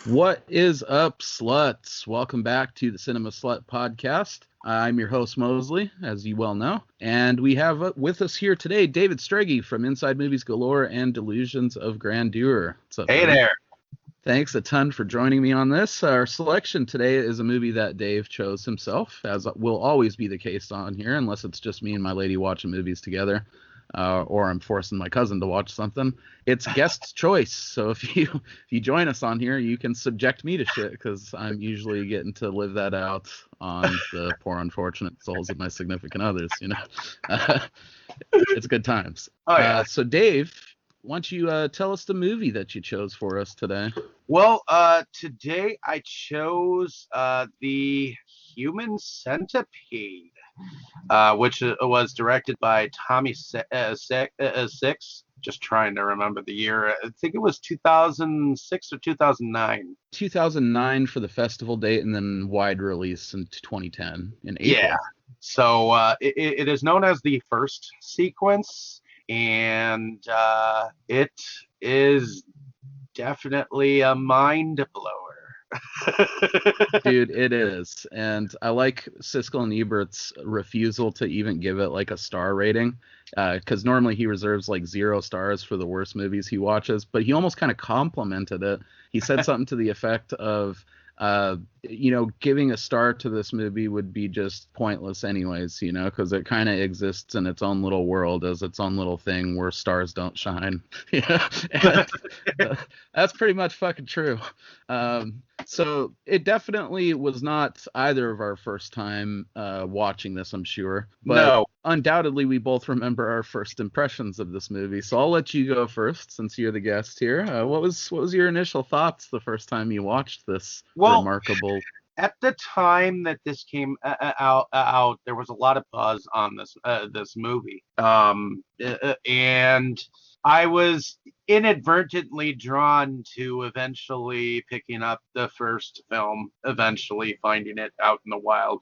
What is up, sluts? Welcome back to the SinemaSlut podcast. I'm your host, Mosley, as you well know. And we have with us here today David Strege from Inside Movies Galore and Delusions of Grandeur. What's up, Hey buddy? there. Thanks a ton for joining me on this. Our selection today is a movie that Dave chose himself, as will always be the case on here, unless it's just me and my lady watching movies together. Or I'm forcing my cousin to watch something. It's guest choice. So if you join us on here, you can subject me to shit because I'm usually getting to live that out on the poor unfortunate souls of my significant others. You know, it's good times. Oh yeah. So Dave, why don't you tell us the movie that you chose for us today? Well, today I chose the Human Centipede, which was directed by Tommy Six. Just trying to remember the year. I think it was 2006 or 2009. 2009 for the festival date, and then wide release in 2010 in April. Yeah. So it is known as the first sequence, and it is definitely a mind blower. Dude, it is. And I like Siskel and Ebert's refusal to even give it like a star rating, because normally he reserves like 0 stars for the worst movies he watches, but he almost kind of complimented it. He said something to the effect of, giving a star to this movie would be just pointless anyways, because it kind of exists in its own little world as its own little thing where stars don't shine. That's pretty much fucking true. So it definitely was not either of our first time watching this, I'm sure. But No. Undoubtedly, we both remember our first impressions of this movie. So I'll let you go first, since you're the guest here. What was your initial thoughts the first time you watched this remarkable? At the time that this came out, there was a lot of buzz on this movie, and I was inadvertently drawn to eventually picking up the first film, eventually finding it out in the wild,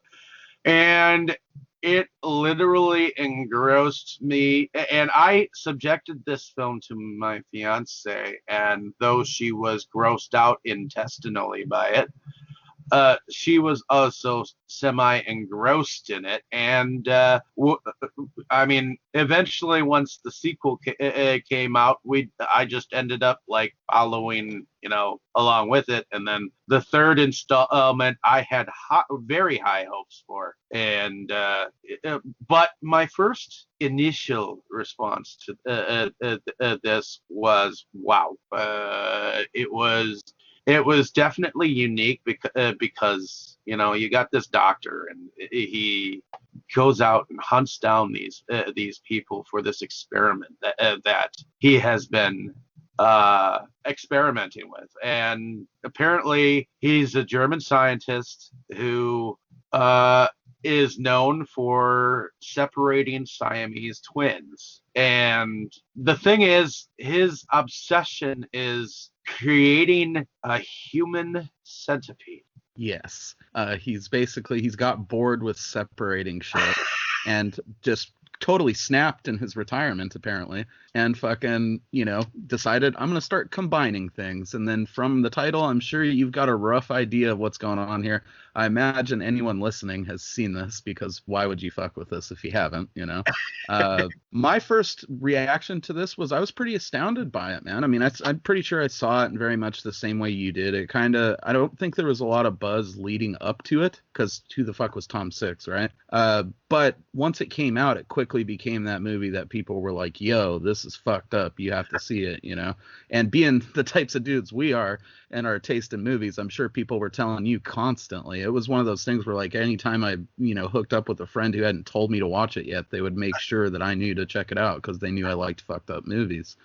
and it literally engrossed me. And I subjected this film to my fiance, and though she was grossed out intestinally by it, she was also semi-engrossed in it. And eventually, once the sequel came out, I just ended up like following, along with it. And then the third installment, I had very high hopes for. And but my first initial response to this was, wow. It was definitely unique because you got this doctor, and he goes out and hunts down these people for this experiment that he has been experimenting with. And apparently he's a German scientist who is known for separating Siamese twins. And the thing is, his obsession is creating a human centipede. Yes. He's got bored with separating shit and just totally snapped in his retirement, apparently, and fucking, decided, I'm going to start combining things. And then from the title, I'm sure you've got a rough idea of what's going on here. I imagine anyone listening has seen this, because why would you fuck with this if you haven't, My first reaction to this was I was pretty astounded by it, man. I mean, I'm pretty sure I saw it in very much the same way you did. It I don't think there was a lot of buzz leading up to it, because who the fuck was Tom Six, right? But once it came out, it quickly became that movie that people were like, yo, this is fucked up. You have to see it, And being the types of dudes we are and our taste in movies, I'm sure people were telling you constantly. It was one of those things where, like, anytime I, hooked up with a friend who hadn't told me to watch it yet, they would make sure that I knew to check it out because they knew I liked fucked up movies.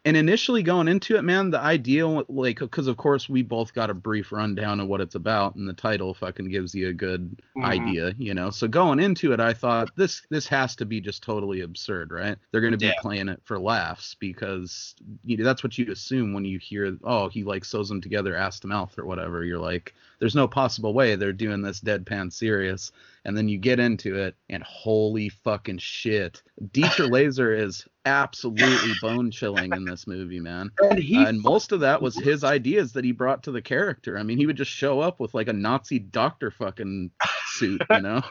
And initially going into it, man, the idea, like, because of course we both got a brief rundown of what it's about, and the title fucking gives you a good idea, So going into it, I thought this has to be just totally absurd, right? They're going to be playing it for laughs, because that's what you assume when you hear, oh, he like sews them together ass to mouth or whatever. You're like, there's no possible way they're doing this deadpan serious. And then you get into it, and holy fucking shit, Dieter Laser is absolutely bone chilling in this movie, man. And most of that was his ideas that he brought to the character. I mean, he would just show up with like a Nazi doctor fucking suit, you know,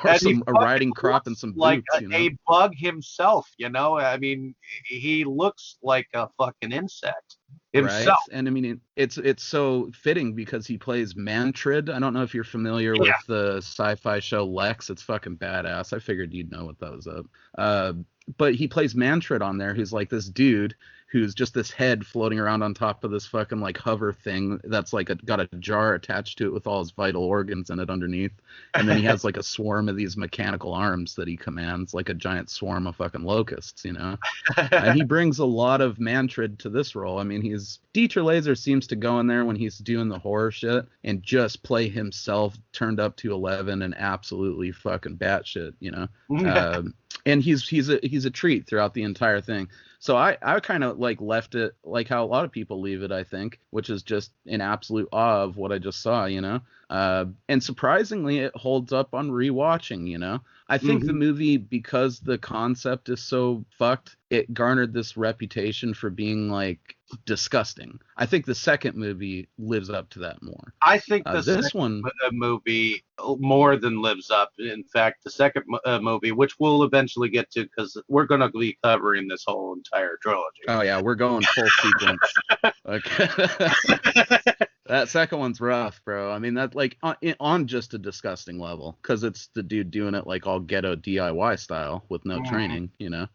or a riding crop and some boots, like a bug himself, you know. I mean, he looks like a fucking insect himself. Right? And I mean, it's so fitting because he plays Mantrid. I don't know if you're familiar with the sci-fi show Lex. It's fucking badass. I figured you'd know what that was up. But he plays Mantrid on there, who's like this dude who's just this head floating around on top of this fucking like hover thing that's like got a jar attached to it with all his vital organs in it underneath. And then he has like a swarm of these mechanical arms that he commands, like a giant swarm of fucking locusts, you know? And he brings a lot of Mantrid to this role. I mean, Dieter Laser seems to go in there when he's doing the horror shit and just play himself turned up to 11 and absolutely fucking batshit, you know? And he's a treat throughout the entire thing. So I kind of like left it like how a lot of people leave it, I think, which is just in absolute awe of what I just saw, you know. And surprisingly, it holds up on rewatching, you know. I think the movie, because the concept is so fucked, it garnered this reputation for being like disgusting. I think the second movie lives up to that more. I think this movie more than lives up. In fact, the second movie, which we'll eventually get to because we're going to be covering this whole entire trilogy. Oh yeah, we're going full sequence. Okay. That second one's rough, bro. I mean, that like on just a disgusting level, because it's the dude doing it like all ghetto DIY style with no training, you know.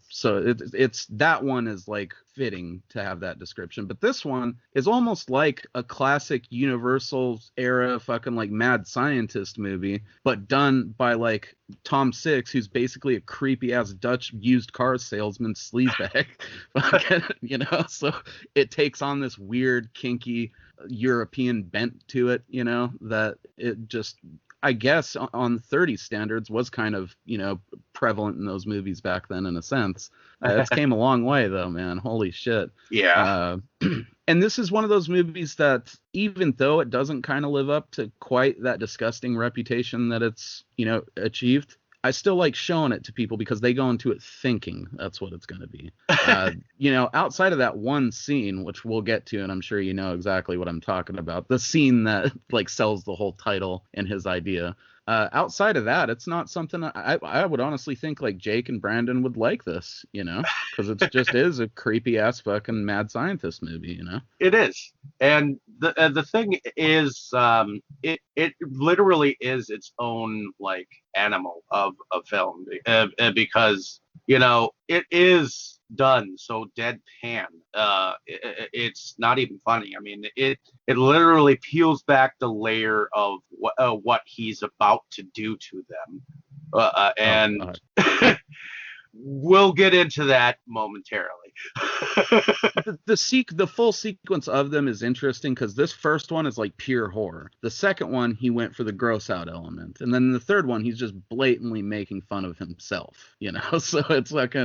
So it's that one is like fitting to have that description, but this one is almost like a classic Universal era fucking like mad scientist movie, but done by like Tom Six, who's basically a creepy ass Dutch used car salesman sleazebag, you know. So it takes on this weird kinky European bent to it, you know, that it just, I guess on 30 standards was kind of, you know, prevalent in those movies back then in a sense. It's came a long way though, man. Holy shit. Yeah. And this is one of those movies that, even though it doesn't kind of live up to quite that disgusting reputation that it's, you know, achieved, I still like showing it to people because they go into it thinking that's what it's going to be. You know, outside of that one scene, which we'll get to, and I'm sure you know exactly what I'm talking about, the scene that like sells the whole title and his idea. Outside of that, it's not something I would honestly think like Jake and Brandon would like this, you know, because it just is a creepy ass fucking mad scientist movie, you know. It is, and the thing is, it literally is its own like animal of a film, because you know it is done so deadpan. It's not even funny. I mean, it literally peels back the layer of what he's about to do to them, and we'll get into that momentarily. The full sequence of them is interesting because this first one is like pure horror. The second one, he went for the gross out element, and then the third one, he's just blatantly making fun of himself, you know. So it's like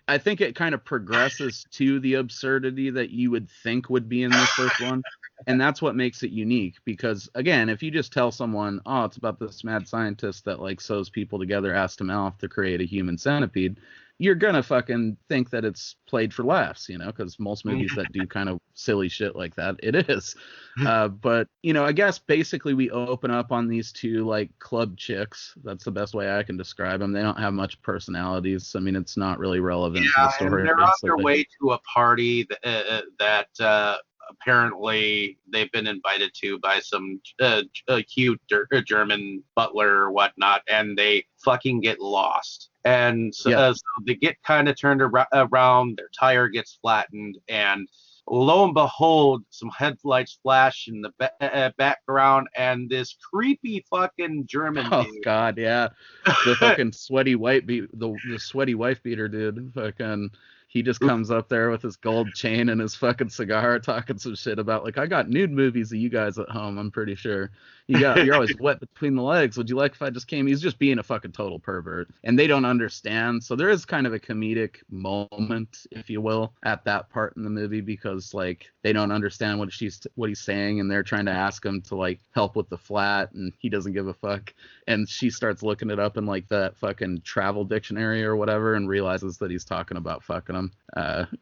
I think it kind of progresses to the absurdity that you would think would be in the first one. And that's what makes it unique, because again, if you just tell someone, oh, it's about this mad scientist that like sews people together ass to mouth to create a human centipede, you're gonna fucking think that it's played for laughs, you know, because most movies that do kind of silly shit like that, it is. But you know, I guess basically we open up on these two like club chicks. That's the best way I can describe them. They don't have much personalities. I mean, it's not really relevant to the story. And they're on their way to a party that apparently they've been invited to by some cute German butler or whatnot, and they fucking get lost. And so they get kind of turned around, their tire gets flattened, and lo and behold, some headlights flash in the background, and this creepy fucking German dude. Oh god, yeah, the fucking sweaty the sweaty wife beater dude. Fucking, he just comes up there with his gold chain and his fucking cigar, talking some shit about like, I got nude movies of you guys at home, I'm pretty sure. You're always wet between the legs. Would you like if I just came? He's just being a fucking total pervert, and they don't understand. So there is kind of a comedic moment, if you will, at that part in the movie, because like they don't understand what he's saying, and they're trying to ask him to like help with the flat, and he doesn't give a fuck. And she starts looking it up in like that fucking travel dictionary or whatever, and realizes that he's talking about fucking him.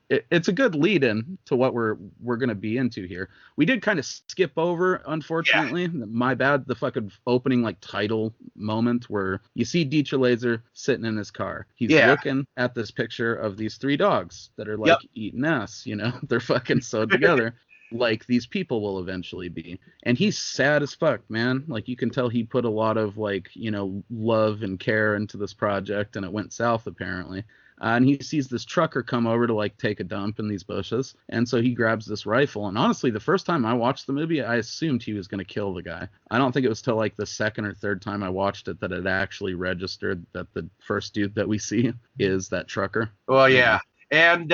It's a good lead-in to what we're gonna be into here. We did kind of skip over, unfortunately. My bad. The fucking opening like title moment where you see Dieter Laser sitting in his car. He's looking at this picture of these three dogs that are like eating ass. You know, they're fucking sewed together. Like these people will eventually be. And he's sad as fuck, man. Like you can tell he put a lot of like, you know, love and care into this project, and it went south apparently. And he sees this trucker come over to like take a dump in these bushes, and so he grabs this rifle. And honestly, the first time I watched the movie, I assumed he was going to kill the guy. I don't think it was till like the second or third time I watched it that it actually registered that the first dude that we see is that trucker. Well, yeah. And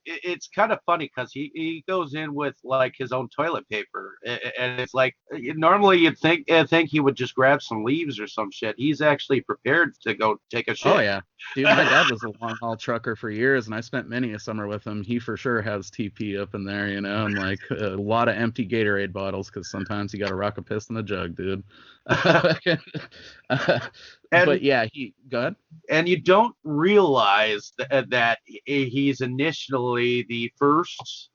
it's kind of funny because he goes in with like his own toilet paper, and it's like normally you'd think he would just grab some leaves or some shit. He's actually prepared to go take a shit. Oh yeah, dude, my dad was a long haul trucker for years, and I spent many a summer with him. He for sure has TP up in there, you know, and like a lot of empty Gatorade bottles because sometimes you got to rock a piss in a jug, dude. But yeah, go ahead. And you don't realize that he's initially the first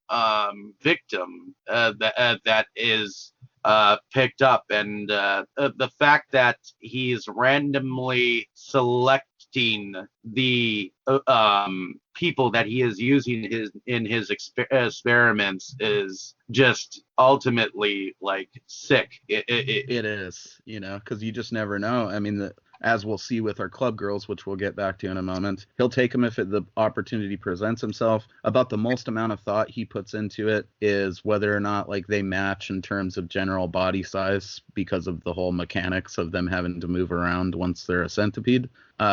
victim that is picked up, and the fact that he's randomly selecting the people that he is using in his experiments is just ultimately like sick. It is, you know, because you just never know. I mean, as we'll see with our club girls, which we'll get back to in a moment, he'll take them if the opportunity presents himself. About the most amount of thought he puts into it is whether or not like they match in terms of general body size, because of the whole mechanics of them having to move around once they're a centipede.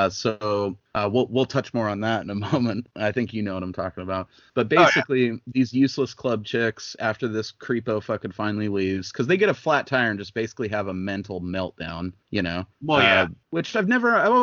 So we'll touch more on that in a moment. I think you know what I'm talking about. But basically, these useless club chicks, after this creepo fucking finally leaves, because they get a flat tire and just basically have a mental meltdown, you know? Well, yeah. Which I've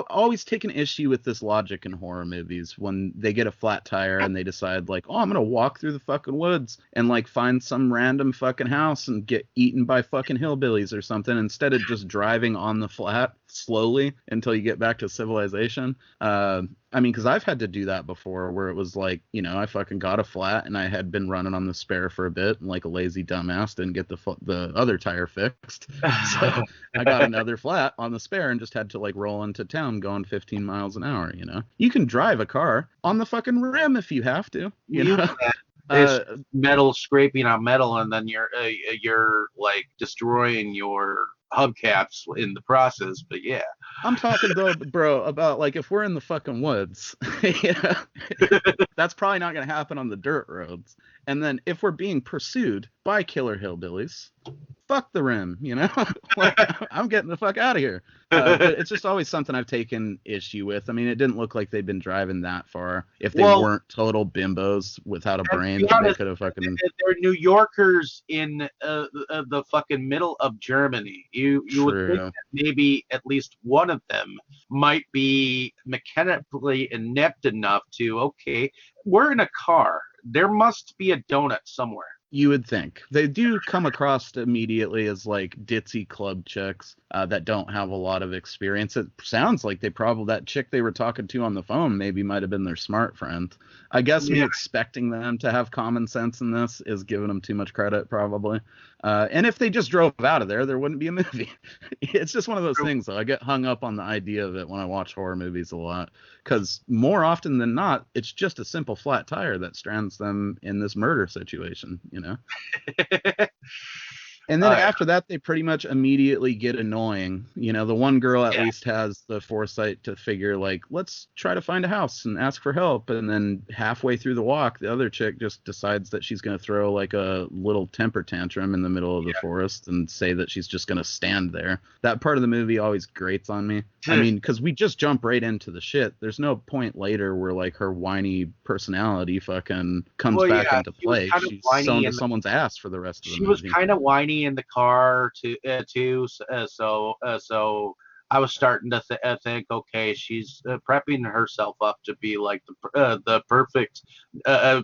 always taken issue with this logic in horror movies when they get a flat tire and they decide like, oh, I'm going to walk through the fucking woods and like find some random fucking house and get eaten by fucking hillbillies or something, instead of just driving on the flat slowly until you get back to civilization. I mean, because I've had to do that before where it was like, you know, I fucking got a flat and I had been running on the spare for a bit, and like a lazy dumbass didn't get the other tire fixed. So I got another flat on the spare and just had to like roll into town going 15 miles an hour, you know. You can drive a car on the fucking rim if you have to, you know. It's metal scraping on metal, and then you're like destroying your hubcaps in the process. But yeah, I'm talking though, bro, about like if we're in the fucking woods, yeah, that's probably not gonna happen on the dirt roads. And then if we're being pursued by killer hillbillies, fuck the rim, you know. Like, I'm getting the fuck out of here. But it's just always something I've taken issue with. I mean, it didn't look like they'd been driving that far. If they weren't total bimbos without a brain, they could have fucking. They're New Yorkers in the fucking middle of Germany. You would think that maybe at least one of them might be mechanically inept enough to, okay, we're in a car. There must be a donut somewhere. You would think. They do come across immediately as like ditzy club chicks that don't have a lot of experience. It sounds like that chick they were talking to on the phone maybe might have been their smart friend. I guess me expecting them to have common sense in this is giving them too much credit, probably. And if they just drove out of there wouldn't be a movie. It's just one of those things, though. I get hung up on the idea of it when I watch horror movies a lot, because more often than not, it's just a simple flat tire that strands them in this murder situation, you know? And then after that, they pretty much immediately get annoying. You know, the one girl at least has the foresight to figure, like, let's try to find a house and ask for help. And then halfway through the walk, the other chick just decides that she's going to throw, like, a little temper tantrum in the middle of the forest and say that she's just going to stand there. That part of the movie always grates on me. I mean, because we just jump right into the shit. There's no point later where, like, her whiny personality fucking comes back into play. She's sewn to someone's ass for the rest of the movie. She was kind of whiny Annie in the car too. So I was starting to think, okay, she's prepping herself up to be like the perfect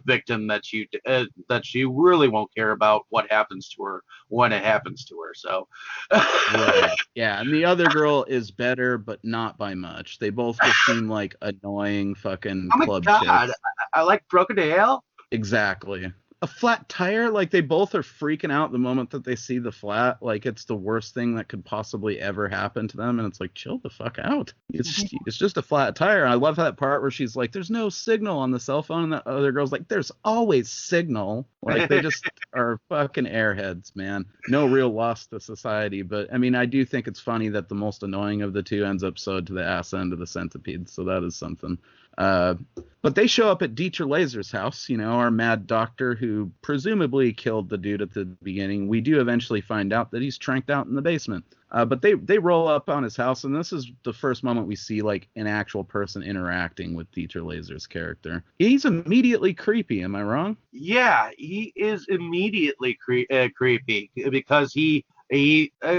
victim that you really won't care about what happens to her when it happens to her. So Right. Yeah, and the other girl is better, but not by much. They both just seem like annoying fucking oh my club god, chicks. I like Crocodile. Exactly. A flat tire, like they both are freaking out the moment that they see the flat, like it's the worst thing that could possibly ever happen to them, and it's like chill the fuck out. It's just a flat tire. I love that part where she's like, "There's no signal on the cell phone," and the other girl's like, "There's always signal." Like they just are fucking airheads, man. No real loss to society, but I mean, I do think it's funny that the most annoying of the two ends up sewed to the ass end of the Centipede, so that is something. Uh, but they show up at Dieter Laser's house, our mad doctor who presumably killed the dude at the beginning. We do eventually find out that he's tranked out in the basement. But they roll up on his house, and this is the first moment we see like an actual person interacting with Dieter Laser's character. He's immediately creepy, am I wrong? Yeah, he is immediately creepy because he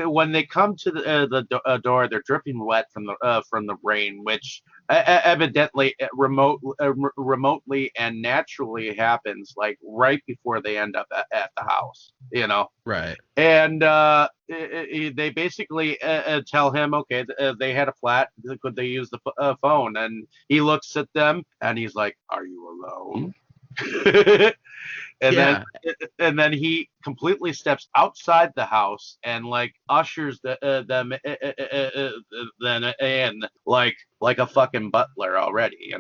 when they come to the door, they're dripping wet from the rain, which evidently remotely and naturally happens like right before they end up at the house. Right. And they basically tell him, okay, they had a flat. Could they use the phone? And he looks at them and he's like, "Are you alone?" and then Yeah. and then he completely steps outside the house and like ushers them then in like a fucking butler already.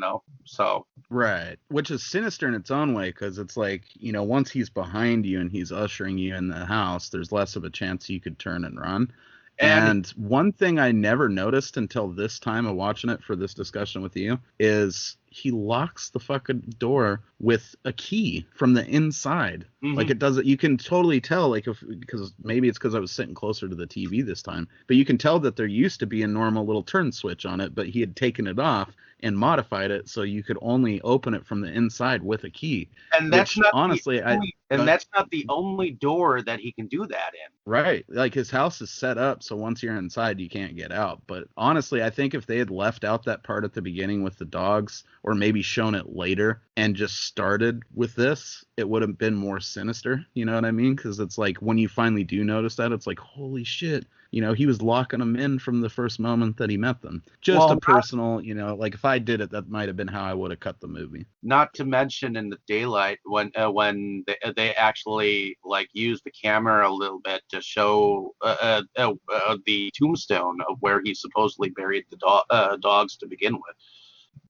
So Right. Which is sinister in its own way because it's like, once he's behind you and he's ushering you in the house, there's less of a chance you could turn and run. and And one thing I never noticed until this time of watching it for this discussion with you is he locks the fucking door with a key from the inside. Like it doesn't, you can totally tell, like, because maybe it's because I was sitting closer to the TV this time, but you can tell that there used to be a normal little turn switch on it, but he had taken it off and modified it so you could only open it from the inside with a key. and that's not Honestly, that's not the only door that he can do that in. right. Like his house is set up so once you're inside you can't get out. But honestly, I think if they had left out that part at the beginning with the dogs or maybe shown it later and just started with this, it would have been more sinister. You know what I mean? Because it's like when you finally do notice that, it's like, holy shit. He was locking them in from the first moment that he met them. Just a personal, like if I did it, that might have been how I would have cut the movie. Not to mention in the daylight when they actually like use the camera a little bit to show the tombstone of where he supposedly buried the dogs to begin with.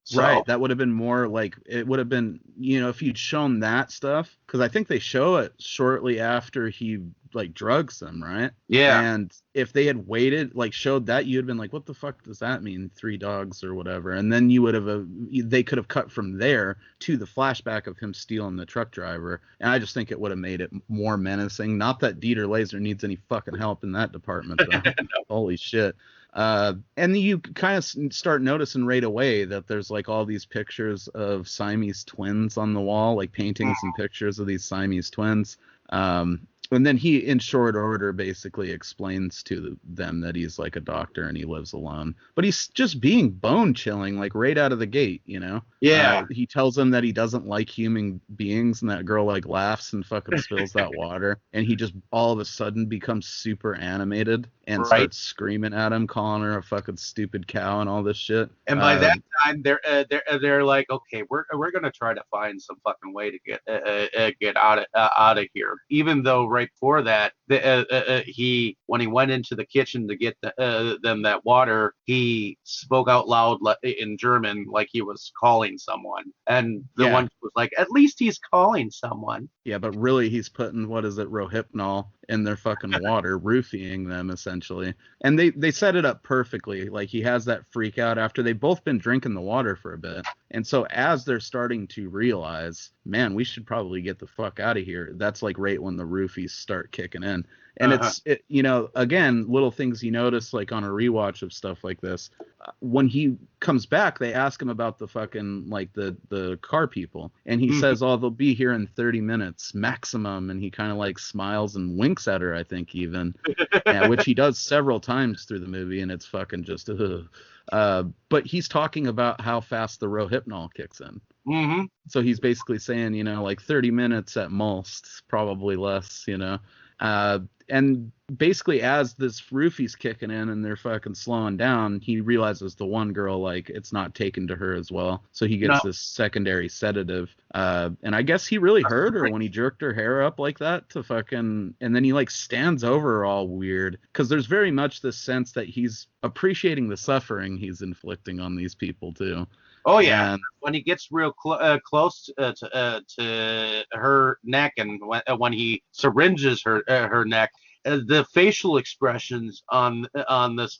So, right. That would have been more like it would have been, if you'd shown that stuff, because I think they show it shortly after he like drugs them, right? Yeah. And if they had waited, like showed that, you'd have been like, what the fuck does that mean? 3 dogs or whatever. And then you would have, they could have cut from there to the flashback of him stealing the truck driver. And I just think it would have made it more menacing. Not that Dieter Laser needs any fucking help in that department, though. No. Holy shit. And you kind of start noticing right away that there's like all these pictures of Siamese twins on the wall, like paintings and pictures of these Siamese twins. And then he, in short order, basically explains to them that he's like a doctor and he lives alone. But he's just being bone chilling, like right out of the gate, Yeah. He tells them that he doesn't like human beings, and that girl like laughs and fucking spills that water. And he just all of a sudden becomes super animated and starts screaming at him, calling her a fucking stupid cow and all this shit. And by that time, they're like, okay, we're gonna try to find some fucking way to get out of here. Even though right before that, when he went into the kitchen to get them that water, he spoke out loud in German like he was calling someone, and the one was like, at least he's calling someone. Yeah, but really he's putting, what is it, Rohypnol in their fucking water, roofying them essentially. And they set it up perfectly. Like he has that freak out after they've both been drinking the water for a bit. And so as they're starting to realize, man, we should probably get the fuck out of here, that's like right when the roofies start kicking in. And again, little things you notice like on a rewatch of stuff like this. When he comes back, they ask him about the fucking like the car people, and he says, "Oh, they'll be here in 30 minutes maximum." And he kind of like smiles and winks at her, I think even, which he does several times through the movie, and it's fucking just. But he's talking about how fast the Rohypnol kicks in. Mm-hmm. So he's basically saying, like 30 minutes at most, probably less, and basically as this roofie's kicking in and they're fucking slowing down, he realizes the one girl, like, it's not taken to her as well. So he gets this secondary sedative. And I guess he really hurt her when he jerked her hair up like that to fucking, and then he like stands over her all weird. Cause there's very much this sense that he's appreciating the suffering he's inflicting on these people too. Oh yeah, and when he gets real close to her neck, and when he syringes her neck, the facial expressions on this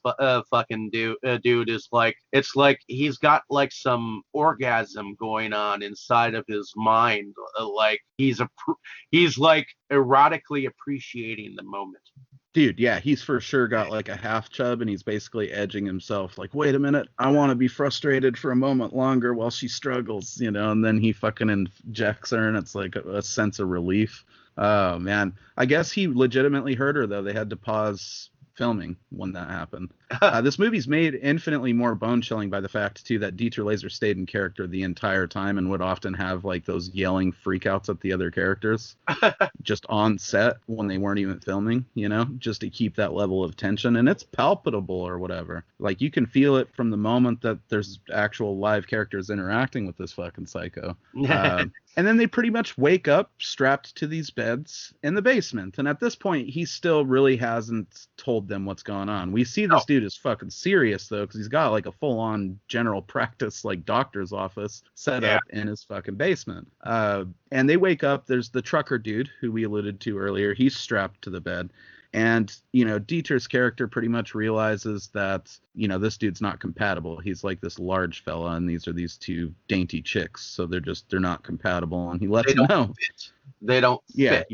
fucking dude is like, it's like he's got like some orgasm going on inside of his mind, like he's like erotically appreciating the moment. Dude, yeah, he's for sure got like a half chub, and he's basically edging himself like, wait a minute, I want to be frustrated for a moment longer while she struggles, and then he fucking injects her, and it's like a sense of relief. Oh, man. I guess he legitimately hurt her, though. They had to pause filming when that happened. This movie's made infinitely more bone-chilling by the fact, too, that Dieter Laser stayed in character the entire time and would often have, like, those yelling freakouts at the other characters just on set when they weren't even filming, just to keep that level of tension. And it's palpable or whatever. Like, you can feel it from the moment that there's actual live characters interacting with this fucking psycho. And then they pretty much wake up strapped to these beds in the basement. And at this point, he still really hasn't told them what's going on. We see this dude is fucking serious, though, because he's got like a full-on general practice, like doctor's office set up in his fucking basement. And they wake up. There's the trucker dude who we alluded to earlier. He's strapped to the bed. And, Dieter's character pretty much realizes that, this dude's not compatible. He's like this large fella, and these are these two dainty chicks. So they're not compatible. And he lets him know. They don't fit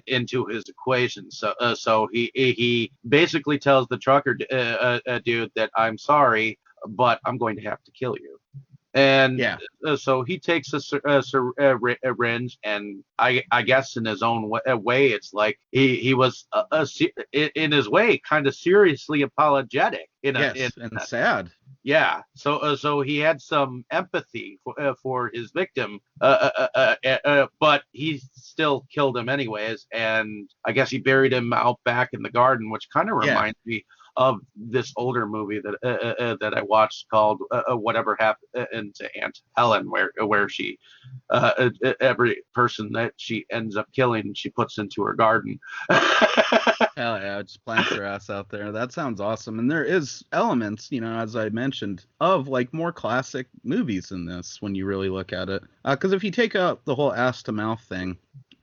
into his equation. So he basically tells the trucker dude that, I'm sorry, but I'm going to have to kill you. And so he takes a syringe, and I guess in his own way, it's like he was in his way kind of seriously apologetic. And sad. Yeah. So he had some empathy for his victim, but he still killed him anyways. And I guess he buried him out back in the garden, which kind of reminds me of this older movie that I watched called Whatever Happened to Aunt Helen, where she every person that she ends up killing, she puts into her garden. Hell yeah, just plants her ass out there. That sounds awesome. And there is elements, as I mentioned, of like more classic movies in this when you really look at it. Because if you take out the whole ass to mouth thing,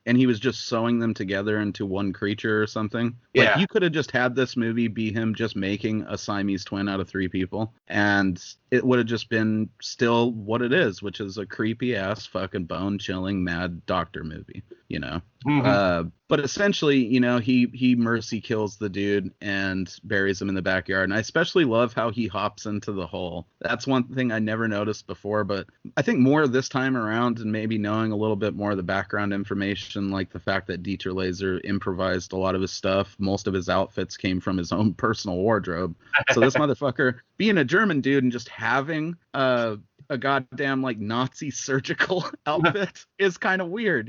and he was just sewing them together into one creature or something. Like, you could have just had this movie be him just making a Siamese twin out of 3 people, and it would have just been still what it is, which is a creepy-ass fucking bone-chilling mad doctor movie, But essentially, he mercy kills the dude and buries him in the backyard. And I especially love how he hops into the hole. That's one thing I never noticed before, but I think more this time around, and maybe knowing a little bit more of the background information, like the fact that Dieter Laser improvised a lot of his stuff. Most of his outfits came from his own personal wardrobe. So this motherfucker, being a German dude and just having a goddamn like Nazi surgical outfit is kind of weird,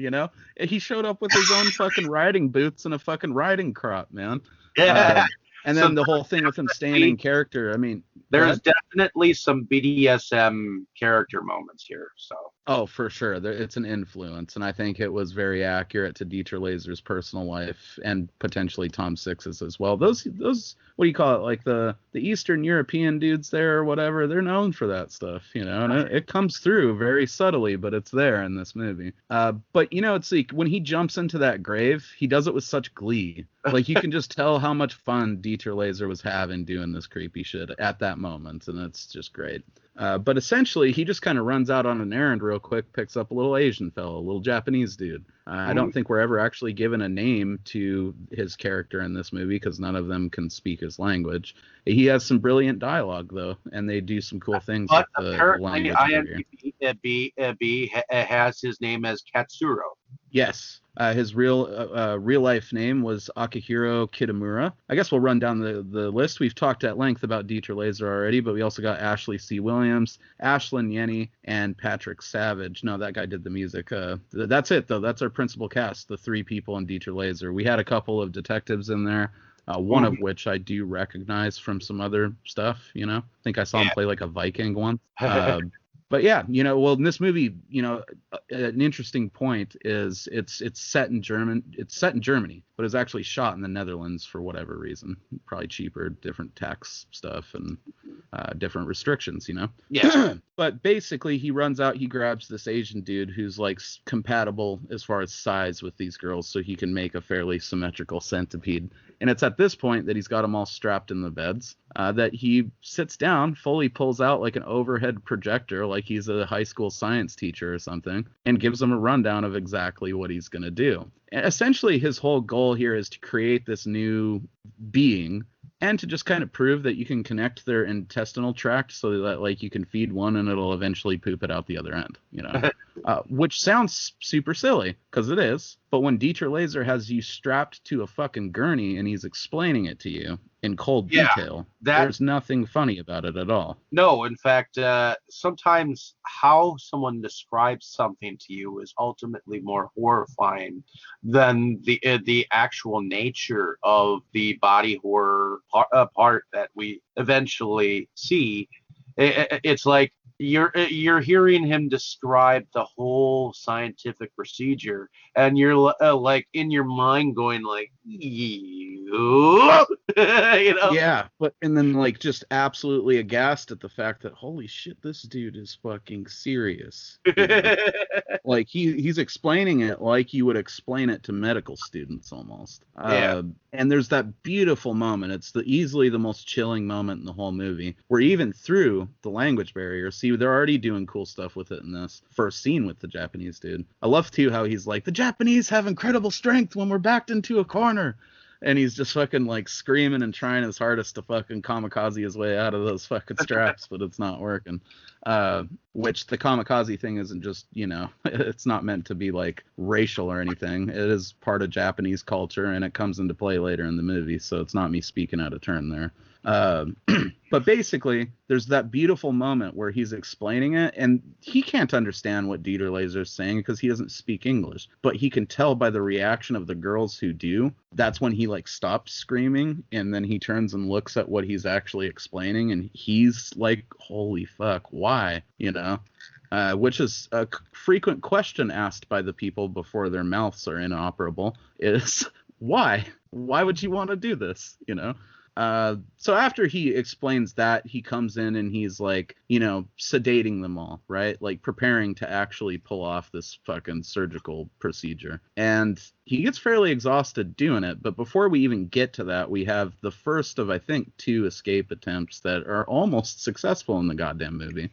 He showed up with his own fucking riding boots and a fucking riding crop, man. And then the whole thing with him staying in character. I mean, there's definitely some BDSM character moments here. So. Oh, for sure. It's an influence, and I think it was very accurate to Dieter Laser's personal life and potentially Tom Six's as well. Those what do you call it? Like the Eastern European dudes there or whatever, they're known for that stuff, and it comes through very subtly, but it's there in this movie. But it's like when he jumps into that grave, he does it with such glee. Like you can just tell how much fun Dieter Laser was having doing this creepy shit at that moment, and it's just great. But essentially, he just kind of runs out on an errand real quick, picks up a little Asian fellow, a little Japanese dude, I don't think we're ever actually given a name to his character in this movie because none of them can speak his language. He has some brilliant dialogue, though, and they do some cool things But with the apparently, language barrier. IMDb has his name as Katsuro. Yes. His real life name was Akihiro Kitamura. I guess we'll run down the list. We've talked at length about Dieter Laser already, but we also got Ashley C. Williams, Ashlyn Yenny, and Patrick Savage. No, that guy did the music. That's it, though. That's our principal cast, the 3 people in Dieter Laser. We had a couple of detectives in there, one of which I do recognize from some other stuff, you know. I think I saw him play like a Viking once. But yeah, well, in this movie, an interesting point is it's set in Germany, but it's actually shot in the Netherlands for whatever reason. Probably cheaper, different tax stuff, and different restrictions, Yeah. But basically, he runs out, he grabs this Asian dude who's like compatible as far as size with these girls, so he can make a fairly symmetrical centipede. And it's at this point that he's got them all strapped in the beds that he sits down, fully pulls out like an overhead projector, like he's a high school science teacher or something, and gives them a rundown of exactly what he's going to do. And essentially, his whole goal here is to create this new being and to just kind of prove that you can connect their intestinal tract so that like you can feed one and it'll eventually poop it out the other end, which sounds super silly because it is. But when Dieter Laser has you strapped to a fucking gurney and he's explaining it to you in cold detail, there's nothing funny about it at all. No, in fact, sometimes how someone describes something to you is ultimately more horrifying than the actual nature of the body horror part that we eventually see. It's like you're hearing him describe the whole scientific procedure, and you're like in your mind going like, Yeah, and then like just absolutely aghast at the fact that holy shit, this dude is fucking serious. Like he's explaining it like you would explain it to medical students almost. And there's that beautiful moment. It's easily the most chilling moment in the whole movie, where even through the language barrier, see, they're already doing cool stuff with it in this first scene with the Japanese dude. I love too how he's like, the Japanese have incredible strength when we're backed into a corner. And he's just fucking like screaming and trying his hardest to fucking kamikaze his way out of those fucking straps, but it's not working. Which the kamikaze thing isn't just, it's not meant to be like racial or anything. It is part of Japanese culture and it comes into play later in the movie. So it's not me speaking out of turn there. But basically, there's that beautiful moment where he's explaining it, and he can't understand what Dieter Laser is saying because he doesn't speak English. But he can tell by the reaction of the girls who do. That's when he like stops screaming, and then he turns and looks at what he's actually explaining, and he's like, "Holy fuck, why?" Which is a frequent question asked by the people before their mouths are inoperable. Is why? Why would you want to do this? So after he explains that, he comes in and he's like, sedating them all, right? Like preparing to actually pull off this fucking surgical procedure. And he gets fairly exhausted doing it. But before we even get to that, we have the first of, I think, 2 escape attempts that are almost successful in the goddamn movie.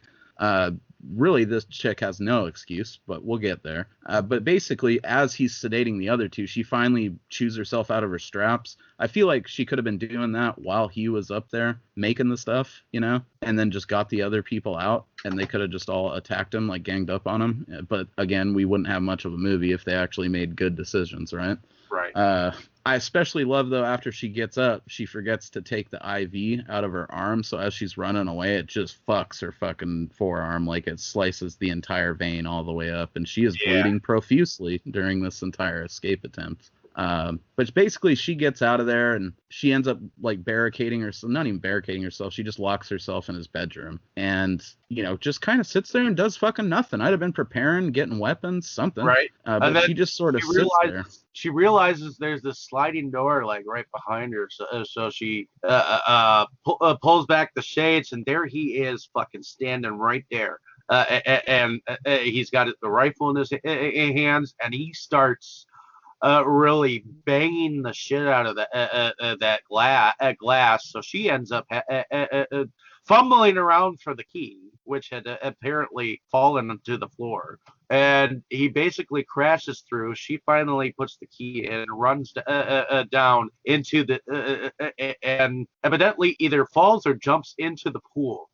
Really, this chick has no excuse, but we'll get there. But basically, as he's sedating the other 2, she finally chews herself out of her straps. I feel like she could have been doing that while he was up there making the stuff, and then just got the other people out, and they could have just all attacked him, like ganged up on him. But again, we wouldn't have much of a movie if they actually made good decisions, right? Right. I especially love, though, after she gets up, she forgets to take the IV out of her arm. So as she's running away, it just fucks her fucking forearm. Like it slices the entire vein all the way up. And she is bleeding profusely during this entire escape attempt. But basically she gets out of there and she ends up like barricading herself, not even barricading herself. She just locks herself in his bedroom and, just kind of sits there and does fucking nothing. I'd have been preparing, getting weapons, something. Right. But she just sort of sits there. She realizes there's this sliding door like right behind her. So she pulls back the shades and there he is fucking standing right there. And he's got the rifle in his hands and he starts really banging the shit out of that glass. So she ends up fumbling around for the key, which had apparently fallen to the floor. and he basically crashes through. She finally puts the key in and runs down into and evidently either falls or jumps into the pool.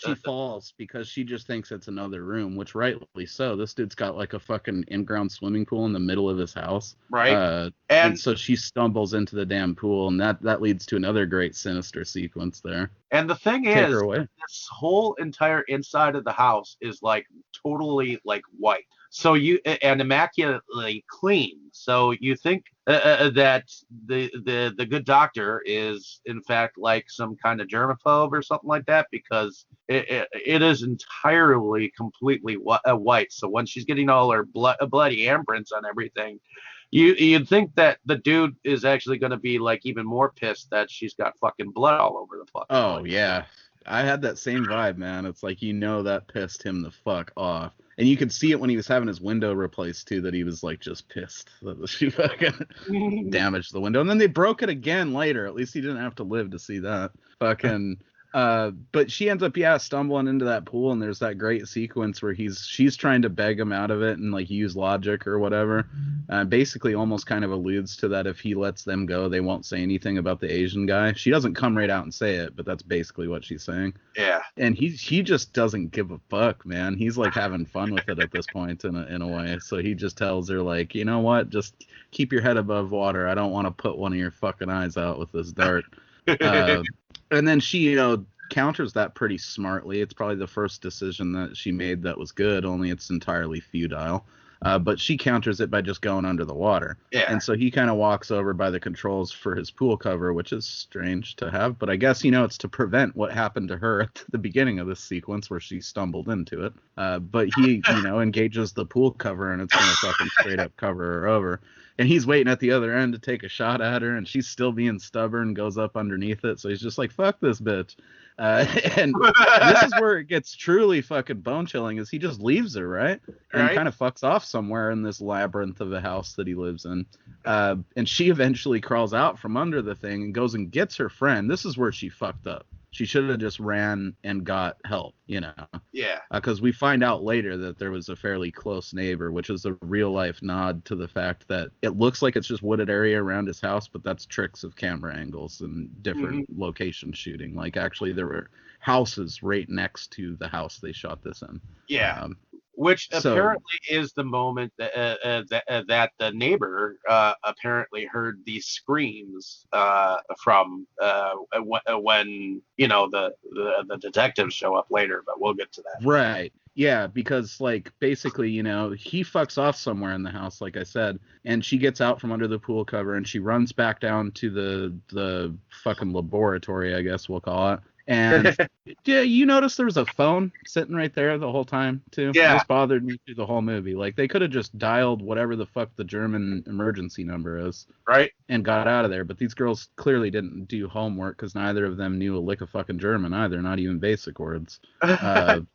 She falls because she just thinks it's another room, which rightly so. This dude's got like a fucking in-ground swimming pool in the middle of his house. Right. And so she stumbles into the damn pool, and that leads to another great sinister sequence there. And the thing Take is, her away. this whole entire inside of the house is like totally like white. So and immaculately clean. So you think that the good doctor is in fact like some kind of germaphobe or something like that, because it is entirely completely white. So when she's getting all her bloody handprints on everything, you'd think that the dude is actually going to be like even more pissed that she's got fucking blood all over the fucking Oh place. yeah, I had that same vibe, man. It's like, that pissed him the fuck off. And you could see it when he was having his window replaced too, that he was like just pissed that she fucking damaged the window. And then they broke it again later. At least he didn't have to live to see that. Fucking but she ends up stumbling into that pool, and there's that great sequence where she's trying to beg him out of it and like use logic or whatever. Basically almost kind of alludes to that if he lets them go, they won't say anything about the Asian guy. She doesn't come right out and say it, but that's basically what she's saying. Yeah. And he just doesn't give a fuck, man. He's like having fun with it at this point in a way. So he just tells her like, you know what, just keep your head above water. I don't want to put one of your fucking eyes out with this dart. And then she, counters that pretty smartly. It's probably the first decision that she made that was good, only it's entirely futile. But she counters it by just going under the water. Yeah. And so he kind of walks over by the controls for his pool cover, which is strange to have. But I guess, it's to prevent what happened to her at the beginning of this sequence where she stumbled into it. But he, engages the pool cover, and it's going to fucking straight up cover her over. And he's waiting at the other end to take a shot at her, and she's still being stubborn, goes up underneath it. So he's just like, fuck this bitch. And this is where it gets truly fucking bone chilling, is he just leaves her, right? And kind of fucks off somewhere in this labyrinth of a house that he lives in. And she eventually crawls out from under the thing and goes and gets her friend. This is where she fucked up. She should have just ran and got help, Yeah. Because we find out later that there was a fairly close neighbor, which is a real life nod to the fact that it looks like it's just wooded area around his house, but that's tricks of camera angles and different location shooting. Like actually there were houses right next to the house they shot this in. Yeah. Which apparently is the moment that the neighbor apparently heard these screams from when the detectives show up later, but we'll get to that. Right. Yeah, because like basically, he fucks off somewhere in the house, like I said, and she gets out from under the pool cover and she runs back down to the fucking laboratory, I guess we'll call it. And yeah, you notice there was a phone sitting right there the whole time too. Yeah. This bothered me through the whole movie. Like they could have just dialed whatever the fuck the German emergency number is, right, and got out of there. But these girls clearly didn't do homework because neither of them knew a lick of fucking German either, not even basic words.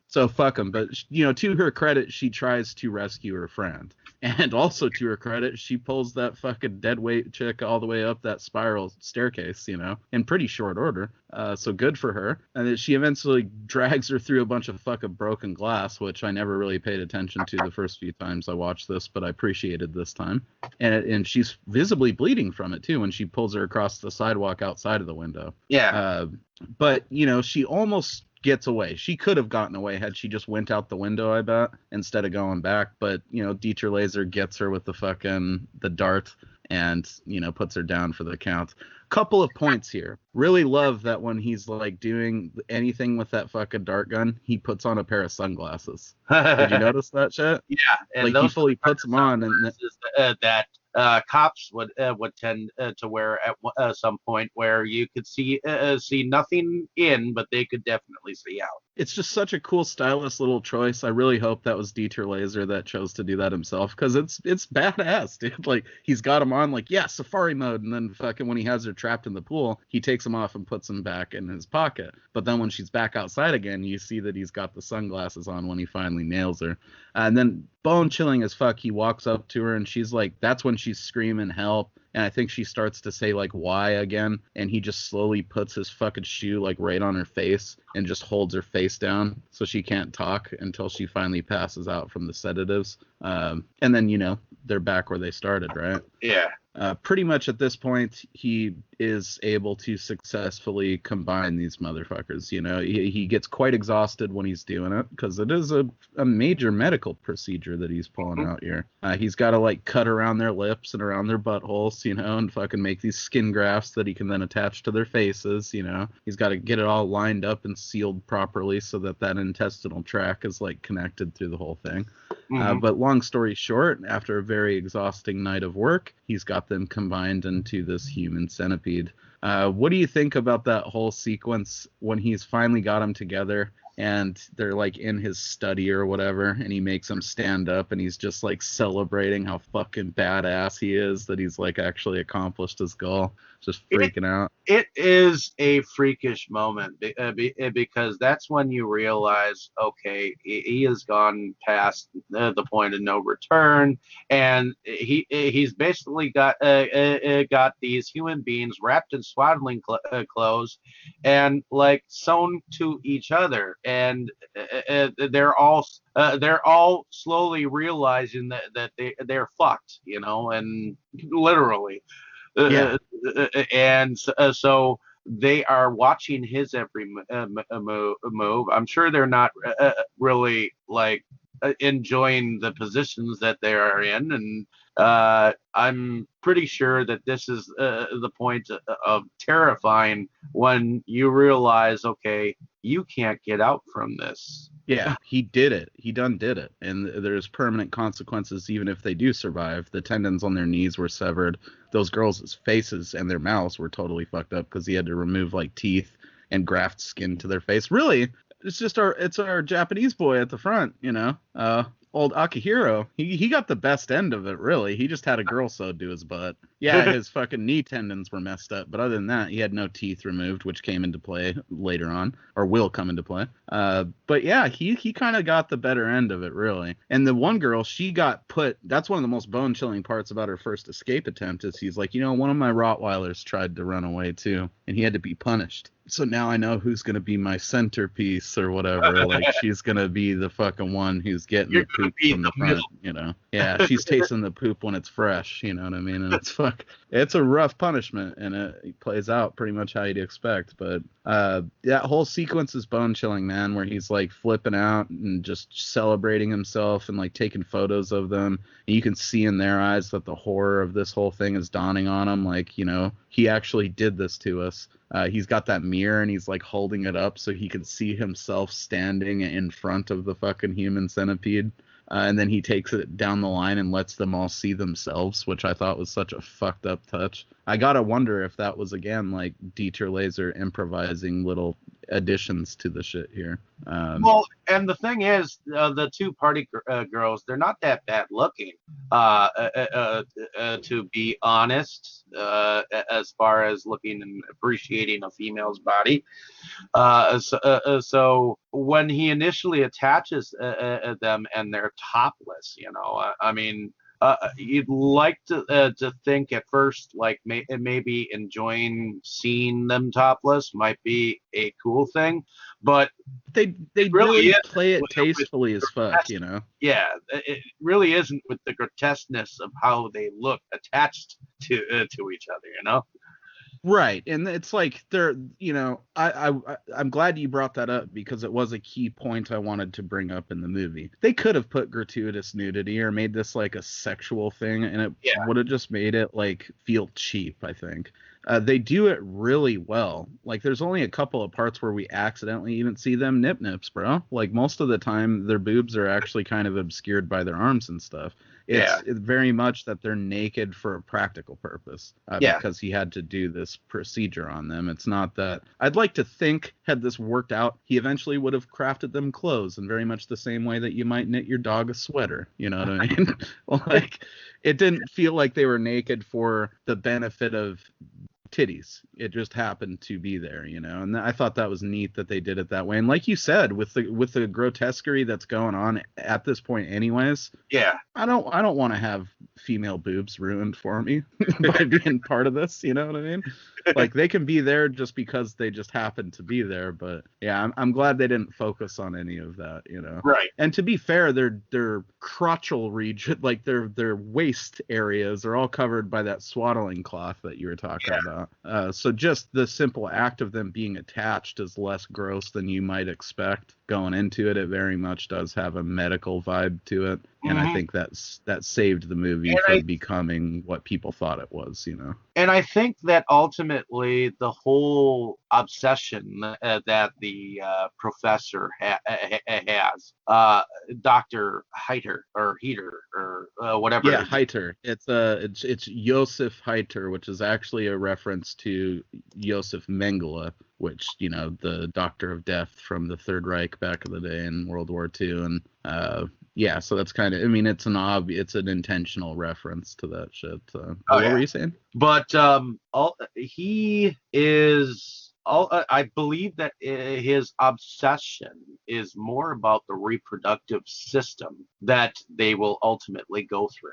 So fuck them. But to her credit, she tries to rescue her friend. And also to her credit, she pulls that fucking deadweight chick all the way up that spiral staircase, in pretty short order. So good for her. And then she eventually drags her through a bunch of fucking broken glass, which I never really paid attention to the first few times I watched this, but I appreciated this time. And she's visibly bleeding from it too when she pulls her across the sidewalk outside of the window. Yeah. But she almost gets away. She could have gotten away had she just went out the window, I bet, instead of going back. But, Dieter Laser gets her with the dart and, puts her down for the count. Couple of points here. Really love that when he's like doing anything with that fucking dart gun, he puts on a pair of sunglasses. Did you notice that shit? Yeah. And like he fully puts them on and that cops would tend to wear at some point, where you could see nothing in, but they could definitely see out. It's just such a cool stylist little choice. I really hope that was Dieter Laser that chose to do that himself, because it's badass, dude. Like he's got him on like, yeah, safari mode, and then fucking when he has her trapped in the pool, he takes them off and puts them back in his pocket. But then when she's back outside again, you see that he's got the sunglasses on when he finally nails her. And then bone chilling as fuck. He walks up to her and she's like, that's when she's screaming help. And I think she starts to say like why again, and he just slowly puts his fucking shoe like right on her face and just holds her face down so she can't talk until she finally passes out from the sedatives. And then, you know, they're back where they started, right? Yeah. Pretty much at this point, he is able to successfully combine these motherfuckers. You know, he gets quite exhausted when he's doing it because it is a major medical procedure that he's pulling out here. He's got to like cut around their lips and around their buttholes, you know, and fucking make these skin grafts that he can then attach to their faces. You know, he's got to get it all lined up and sealed properly so that that intestinal tract is like connected through the whole thing. But long story short, after a very exhausting night of work, he's got them combined into this human centipede. What do you think about that whole sequence when he's finally got them together and they're like in his study or whatever, and he makes them stand up and he's just like celebrating how fucking badass he is that he's like actually accomplished his goal, just freaking out? It is a freakish moment because that's when you realize, okay, he has gone past the point of no return, and he's basically got these human beings wrapped in swaddling clothes and like sewn to each other, and they're all slowly realizing that they're fucked, you know, and literally. Yeah. And so they are watching his every move. I'm sure they're not really like enjoying the positions that they are in, and I'm pretty sure that this is the point of terrifying when you realize, okay, you can't get out from this. Yeah, he did it. He done did it. And there's permanent consequences even if they do survive. The tendons on their knees were severed. Those girls' faces and their mouths were totally fucked up because he had to remove like teeth and graft skin to their face. Really, it's our Japanese boy at the front, you know. Old Akihiro, he got the best end of it, really. He just had a girl sewed to his butt. Yeah, his fucking knee tendons were messed up, but other than that, he had no teeth removed, which came into play later on, or will come into play. But yeah, he kind of got the better end of it, really. And the one girl, she got put, that's one of the most bone-chilling parts about her first escape attempt, is he's like, you know, one of my Rottweilers tried to run away too, and he had to be punished. So now I know who's going to be my centerpiece or whatever. Like, she's going to be the fucking one who's getting the poop from the front, you know? Yeah, she's tasting the poop when it's fresh, you know what I mean? And it's a rough punishment, and it plays out pretty much how you'd expect. But that whole sequence is bone-chilling, man, where he's, like, flipping out and just celebrating himself and, like, taking photos of them. And you can see in their eyes that the horror of this whole thing is dawning on him. Like, you know, he actually did this to us. He's got that mirror and he's like holding it up so he can see himself standing in front of the fucking human centipede. And then he takes it down the line and lets them all see themselves, which I thought was such a fucked up touch. I gotta wonder if that was, again, like Dieter Laser improvising little additions to the shit here. Well, and the thing is, the two party girls, they're not that bad looking, to be honest, as far as looking and appreciating a female's body. So when he initially attaches them and they're topless, you know, I mean, you'd like to think at first, like maybe enjoying seeing them topless might be a cool thing, but they really play it tastefully as fuck, you know. Yeah, it really isn't with the grotesqueness of how they look attached to each other, you know. Right, and it's like they're, you know, I'm glad you brought that up because it was a key point I wanted to bring up in the movie. They could have put gratuitous nudity or made this like a sexual thing, and it would have just made it like feel cheap, I think. They do it really well. Like, there's only a couple of parts where we accidentally even see them nips, bro. Like, most of the time, their boobs are actually kind of obscured by their arms and stuff. It's very much that they're naked for a practical purpose because he had to do this procedure on them. It's not that... I'd like to think, had this worked out, he eventually would have crafted them clothes in very much the same way that you might knit your dog a sweater. You know what I mean? Like, it didn't feel like they were naked for the benefit of titties. It just happened to be there, you know. And I thought that was neat that they did it that way. And like you said, with the grotesquerie that's going on at this point, anyways. Yeah. I don't want to have female boobs ruined for me by being part of this. You know what I mean? Like, they can be there just because they just happen to be there. But yeah, I'm glad they didn't focus on any of that. You know. Right. And to be fair, their crotchal region, like their waist areas, are all covered by that swaddling cloth that you were talking about. So just the simple act of them being attached is less gross than you might expect going into it. It very much does have a medical vibe to it, and I think that saved the movie from becoming what people thought it was, you know. And I think that ultimately the whole obsession that the professor has, Dr. Heiter or Heater or whatever. Yeah, Heiter. It's Josef Heiter, which is actually a reference to Josef Mengele, which, you know, the Doctor of Death from the Third Reich back in the day in World War II. And yeah, so that's kind of, I mean, it's an intentional reference to that shit. What were you saying? But I believe that his obsession is more about the reproductive system that they will ultimately go through,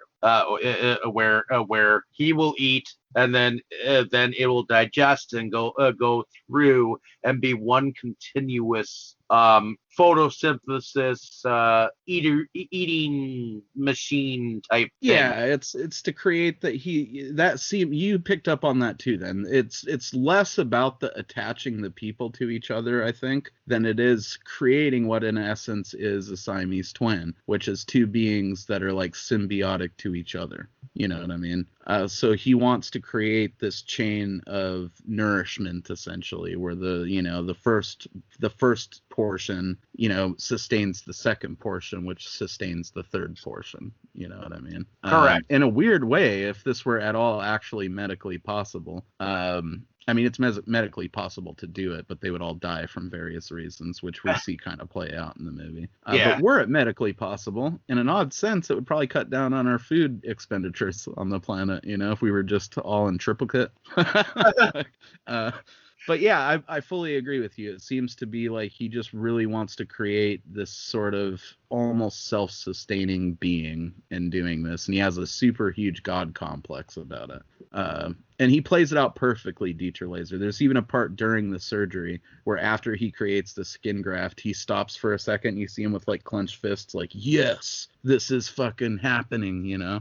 where he will eat, and then it will digest and go through and be one continuous photosynthesis eating machine type thing. Yeah, it's to create you picked up on that too. Then it's less about the attaching the people to each other, I think, than it is creating what in essence is a Siamese twin, which is two beings that are like symbiotic to each other. You know what I mean? So he wants to create this chain of nourishment, essentially, where the first portion, you know, sustains the second portion, which sustains the third portion. You know what I mean? Correct. In a weird way, if this were at all actually medically possible. I mean, it's medically possible to do it, but they would all die from various reasons, which we see kind of play out in the movie. But were it medically possible, in an odd sense, it would probably cut down on our food expenditures on the planet, you know, if we were just all in triplicate. But yeah, I fully agree with you. It seems to be like he just really wants to create this sort of almost self-sustaining being in doing this, and he has a super huge god complex about it. And he plays it out perfectly, Dieter Laser. There's even a part during the surgery where after he creates the skin graft, he stops for a second. You see him with like clenched fists, like, yes, this is fucking happening, you know?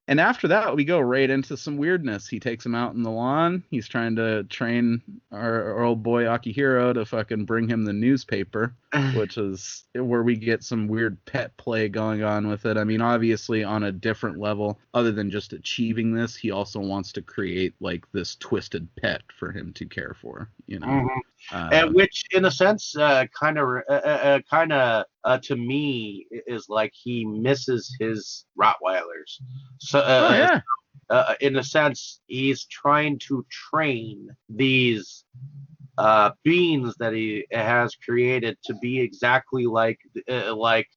And after that, we go right into some weirdness. He takes him out in the lawn. He's trying to train our old boy Akihiro to fucking bring him the newspaper, which is where we get some weird pet play going on with it. I mean, obviously on a different level, other than just achieving this, he also wants to create like this twisted pet for him to care for, you know. And which, in a sense, kind of to me is like he misses his Rottweilers. So, in a sense, he's trying to train these beings that he has created to be exactly like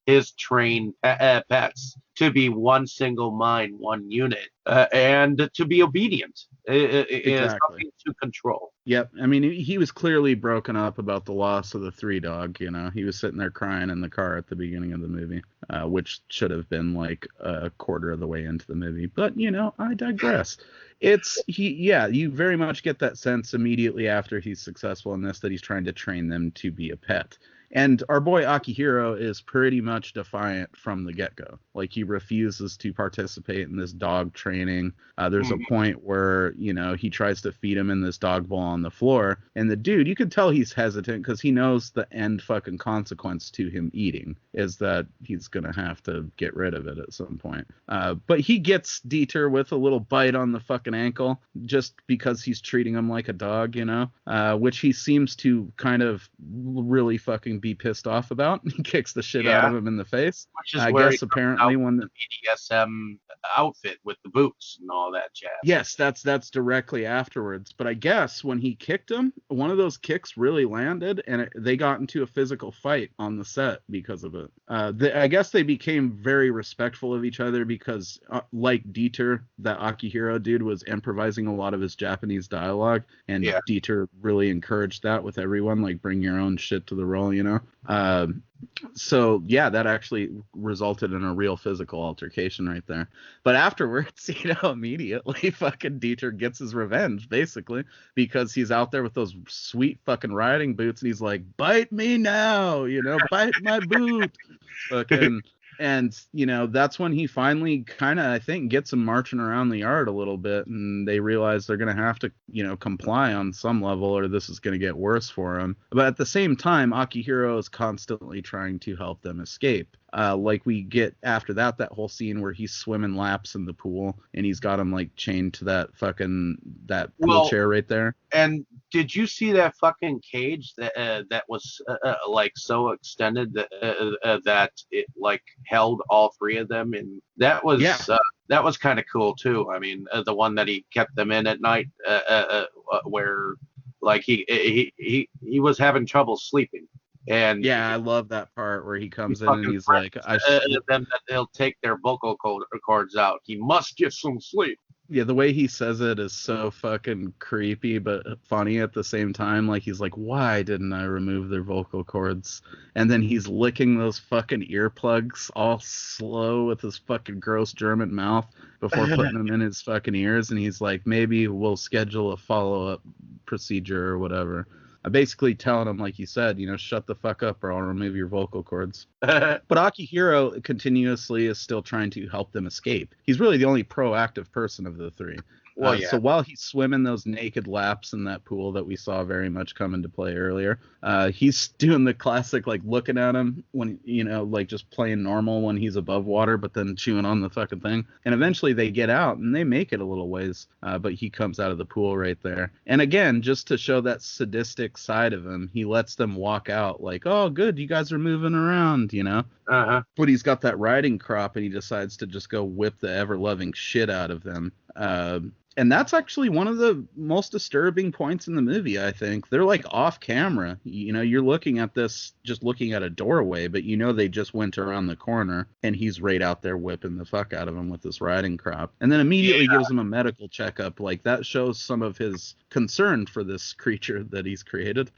his trained pets, to be one single mind, one unit, and to be obedient. Is something to control. Yep. I mean, he was clearly broken up about the loss of the 3-dog, you know. He was sitting there crying in the car at the beginning of the movie, which should have been like a quarter of the way into the movie. But, you know, I digress. You very much get that sense immediately after he's successful in this that he's trying to train them to be a pet. And our boy Akihiro is pretty much defiant from the get-go. Like, he refuses to participate in this dog training. There's a point where, you know, he tries to feed him in this dog bowl on the floor. And the dude, you can tell he's hesitant because he knows the end fucking consequence to him eating is that he's going to have to get rid of it at some point. But he gets Dieter with a little bite on the fucking ankle just because he's treating him like a dog, you know, which he seems to kind of really fucking be pissed off about. He kicks the shit out of him in the face. Which is I guess apparently when the BDSM outfit with the boots and all that jazz. Yes, that's directly afterwards. But I guess when he kicked him, one of those kicks really landed, and they got into a physical fight on the set because of it. I guess they became very respectful of each other because, like Dieter, that Akihiro dude was improvising a lot of his Japanese dialogue, and Yeah. Dieter really encouraged that with everyone, like bring your own shit to the role, you know. So yeah, that actually resulted in a real physical altercation right there. But afterwards, you know, immediately fucking Dieter gets his revenge, basically, because he's out there with those sweet fucking riding boots, and he's like, "Bite me now, you know, bite my boot." Fucking, and you know, that's when he finally kind of, I think, gets him marching around the yard a little bit, and they realize they're gonna have to, you know, comply on some level, or this is gonna get worse for him. But at the same time, Akihiro is constantly trying to help them escape. Like we get after that whole scene where he's swimming laps in the pool, and he's got him like chained to that pool chair right there. And did you see that fucking cage that was like so extended that it like held all three of them, and that was kind of cool too. I mean, the one that he kept them in at night, where like he was having trouble sleeping. And yeah, I love that part where he comes in and he's like, them that they'll take their vocal cords out. He must get some sleep. Yeah, the way he says it is so fucking creepy but funny at the same time. Like, he's like, why didn't I remove their vocal cords? And then he's licking those fucking earplugs all slow with his fucking gross German mouth before putting them in his fucking ears. And he's like, maybe we'll schedule a follow-up procedure or whatever. I'm basically telling him, like you said, you know, shut the fuck up or I'll remove your vocal cords. But Akihiro continuously is still trying to help them escape. He's really the only proactive person of the three. Well, yeah. So while he's swimming those naked laps in that pool that we saw very much come into play earlier, he's doing the classic, like, looking at him when, you know, like just playing normal when he's above water, but then chewing on the fucking thing. And eventually they get out and they make it a little ways, but he comes out of the pool right there. And again, just to show that sadistic side of him, he lets them walk out like, oh, good, you guys are moving around, you know? Uh-huh. But he's got that riding crop and he decides to just go whip the ever-loving shit out of them. And that's actually one of the most disturbing points in the movie, I think. They're like off camera. You know, you're looking at this, just looking at a doorway, but you know they just went around the corner and he's right out there whipping the fuck out of him with this riding crop. And then immediately gives him a medical checkup. Like, that shows some of his concern for this creature that he's created.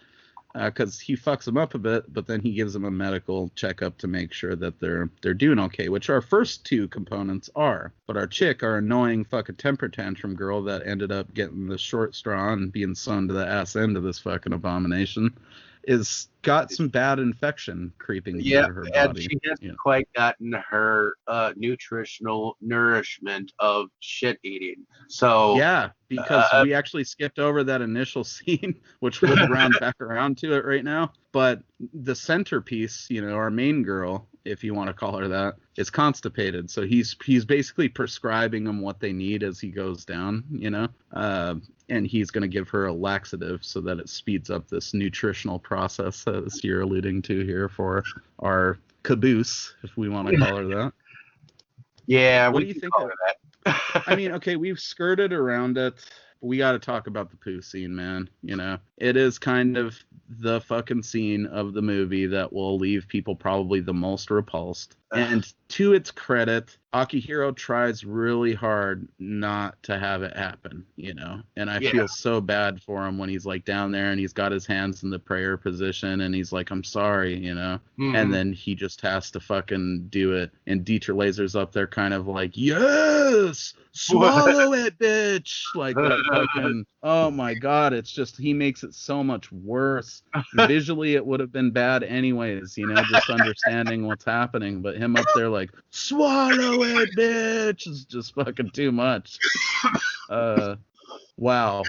Because he fucks them up a bit, but then he gives them a medical checkup to make sure that they're doing okay, which our first two components are. But our chick, our annoying fucking temper tantrum girl that ended up getting the short straw and being sewn to the ass end of this fucking abomination, is got some bad infection creeping through her body. And she hasn't quite gotten her nutritional nourishment of shit eating. So yeah, because we actually skipped over that initial scene, which we'll round back around to it right now. But the centerpiece, you know, our main girl, if you want to call her that, is constipated. So he's basically prescribing them what they need as he goes down, you know. And he's going to give her a laxative so that it speeds up this nutritional process, as you're alluding to here, for our caboose, if we want to call her that. Yeah, what do you think of that? I mean, okay, we've skirted around it. We got to talk about the poo scene, man. You know, it is kind of the fucking scene of the movie that will leave people probably the most repulsed. And to its credit, Akihiro tries really hard not to have it happen, you know. And I feel so bad for him when he's like down there and he's got his hands in the prayer position and he's like, I'm sorry, you know. Mm-hmm. And then he just has to fucking do it. And Dieter Laser's up there kind of like, yes, swallow it, bitch. Like that fucking, oh my God, it's just, he makes it so much worse. Visually, it would have been bad anyways, you know, just understanding what's happening. But him up there like, swallow it, bitch, is just fucking too much. Wow.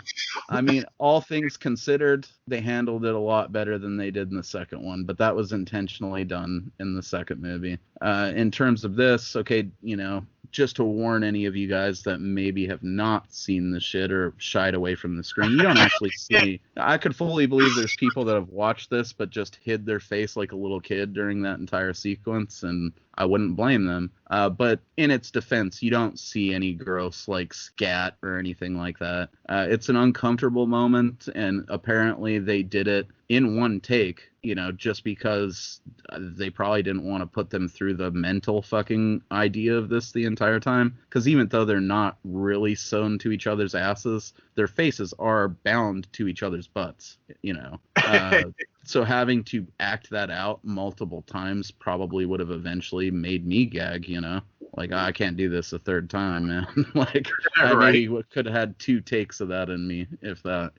I mean, all things considered, they handled it a lot better than they did in the second one, but that was intentionally done in the second movie. In terms of this, okay, you know, just to warn any of you guys that maybe have not seen the shit or shied away from the screen, you don't actually see. I could fully believe there's people that have watched this but just hid their face like a little kid during that entire sequence, and I wouldn't blame them. But in its defense, you don't see any gross like scat or anything like that. It's an uncomfortable moment, and apparently they did it in one take, just because they probably didn't want to put them through the mental fucking idea of this the entire time. Because even though they're not really sewn to each other's asses, their faces are bound to each other's butts, So having to act that out multiple times probably would have eventually made me gag, Like, I can't do this a third time, man. Like, I Right. maybe could have had 2 takes of that in me, if that,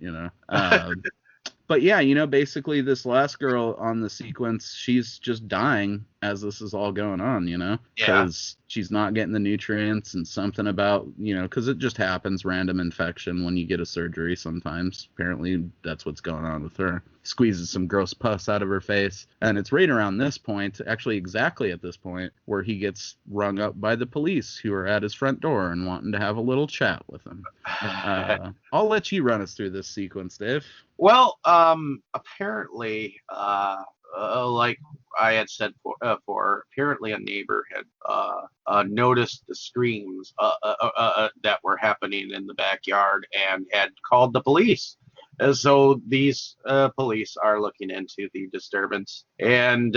But yeah, basically this last girl on the sequence, she's just dying as this is all going on, Yeah. because she's not getting the nutrients, and something about, because it just happens, random infection when you get a surgery sometimes. Apparently that's what's going on with her. Squeezes some gross pus out of her face. And it's right around this point, actually exactly at this point, where he gets rung up by the police who are at his front door and wanting to have a little chat with him. I'll let you run us through this sequence, Dave. Well, apparently, like I had said apparently a neighbor had noticed the screams that were happening in the backyard and had called the police. So these police are looking into the disturbance, and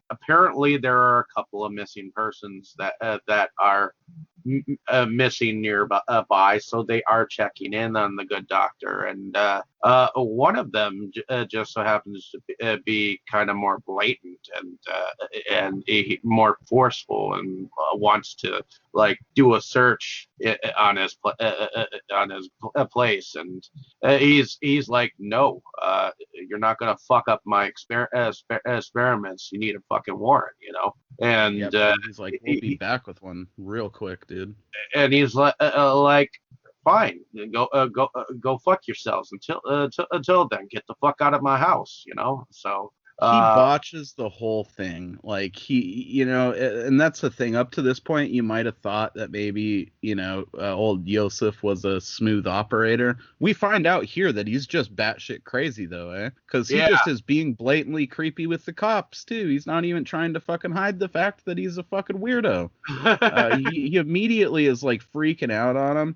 apparently there are a couple of missing persons that are missing nearby, so they are checking in on the good doctor, and one of them just so happens to be kind of more blatant and more forceful, and wants to like do a search on his place, and he's like, no, you're not gonna fuck up my experiments. You need a fucking warrant, And he's like, we'll be back with one real quick, dude. And he's like, fine, go fuck yourselves until then. Get the fuck out of my house, So he botches the whole thing. Like, he, and that's the thing. Up to this point, you might have thought that maybe, old Yosef was a smooth operator. We find out here that he's just batshit crazy, though, Because he just is being blatantly creepy with the cops, too. He's not even trying to fucking hide the fact that he's a fucking weirdo. He immediately is, like, freaking out on him.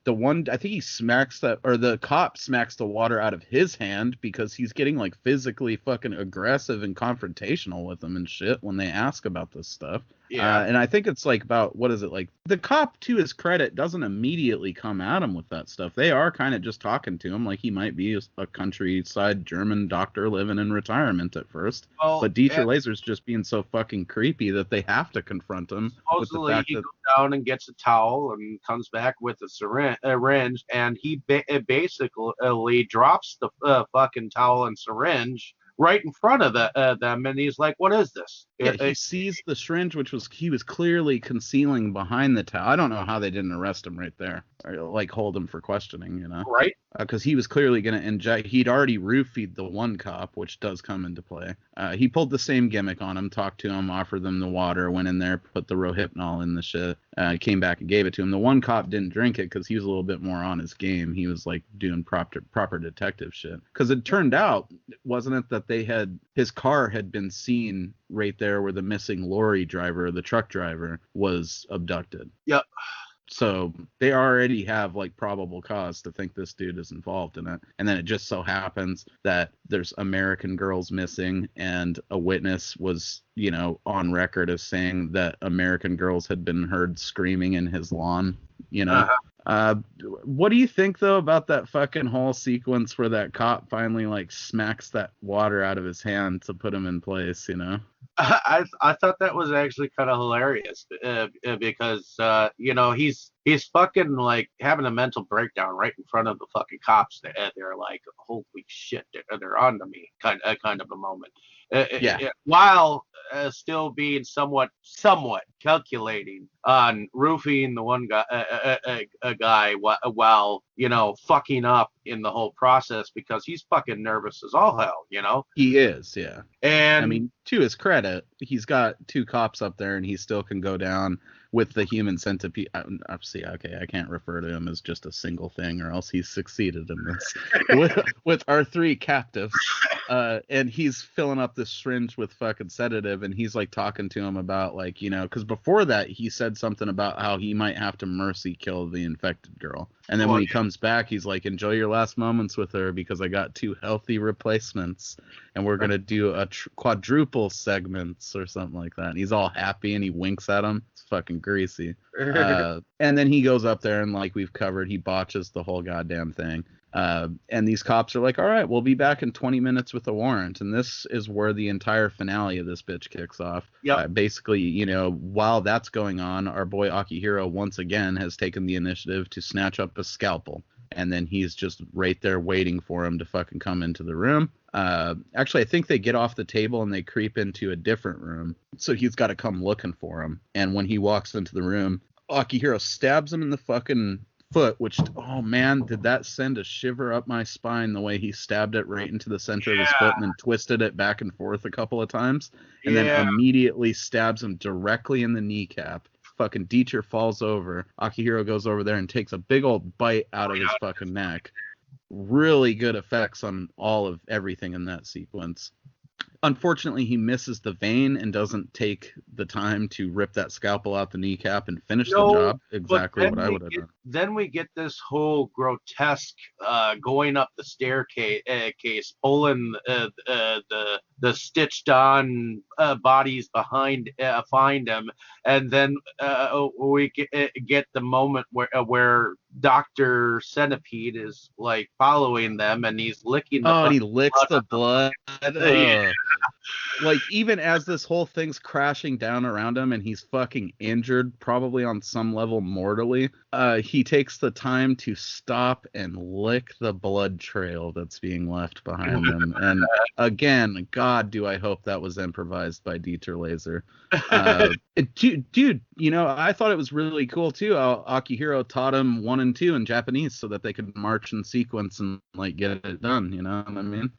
The one, I think he smacks the cop smacks the water out of his hand because he's getting, like, physically fucking aggressive and confrontational with them and shit when they ask about this stuff. And I think it's like about, what is it, like, the cop, to his credit, doesn't immediately come at him with that stuff. They are kind of just talking to him like he might be a countryside German doctor living in retirement at first. But Dieter Laser's just being so fucking creepy that they have to confront him with the fact he that goes down and gets a towel and comes back with a syringe, and he basically drops the fucking towel and syringe right in front of them, and he's like, what is this? Yeah, he sees the syringe, which he was clearly concealing behind the towel. I don't know how they didn't arrest him right there, or like hold him for questioning, Right. Because he was clearly going to inject. He'd already roofied the one cop, which does come into play. He pulled the same gimmick on him, talked to him, offered them the water, went in there, put the Rohypnol in the shit, came back and gave it to him. The one cop didn't drink it because he was a little bit more on his game. He was like doing proper detective shit. Because it turned out, wasn't it, that his car had been seen right there where the missing lorry driver, the truck driver, was abducted. Yep. So they already have like probable cause to think this dude is involved in it. And then it just so happens that there's American girls missing, and a witness was, on record as saying that American girls had been heard screaming in his lawn, What do you think, though, about that fucking whole sequence where that cop finally like smacks that water out of his hand to put him in place, I thought that was actually kind of hilarious because he's fucking like having a mental breakdown right in front of the fucking cops. They're like, holy shit, they're on to me, kind of a moment. While still being somewhat calculating on roofing the one guy, a guy while fucking up in the whole process because he's fucking nervous as all hell. He is, yeah. And I mean, to his credit, he's got 2 cops up there, and he still can go down with the human centipede. I can't refer to him as just a single thing, or else he's succeeded in this with our 3 captives. And he's filling up this syringe with fucking sedative, and he's like talking to him about like, because before that he said something about how he might have to mercy kill the infected girl. And then Well, when he comes back, he's like, enjoy your last moments with her because I got 2 healthy replacements. And we're going to do a quadruple segments or something like that. And he's all happy and he winks at him. It's fucking greasy. And then he goes up there and, like we've covered, he botches the whole goddamn thing. And these cops are like, all right, we'll be back in 20 minutes with a warrant. And this is where the entire finale of this bitch kicks off. Yep. Basically, you know, while that's going on, our boy Akihiro once again has taken the initiative to snatch up a scalpel. And then he's just right there waiting for him to fucking come into the room. Actually, I think they get off the table and they creep into a different room. So he's got to come looking for him. And when he walks into the room, Akihiro stabs him in the fucking foot, which, oh man, did that send a shiver up my spine the way he stabbed it right into the center of his foot and then twisted it back and forth a couple of times and then immediately stabs him directly in the kneecap. Fucking Dieter falls over. Akihiro goes over there and takes a big old bite out of his fucking neck. Really good effects on all of everything in that sequence. Unfortunately, he misses the vein and doesn't take the time to rip that scalpel out the kneecap and finish the job. Exactly what I would have done. Then we get this whole grotesque going up the staircase, pulling the stitched on bodies behind, find him, and then we get the moment where Dr. Centipede is like following them and he's licking the and he licks the blood. Yeah. Like, even as this whole thing's crashing down around him and he's fucking injured, probably on some level mortally, he takes the time to stop and lick the blood trail that's being left behind him. And again, God, do I hope that was improvised by Dieter Laser. Dude, you know, I thought it was really cool too how Akihiro taught him 1 and 2 in Japanese so that they could march in sequence and like get it done, you know what I mean?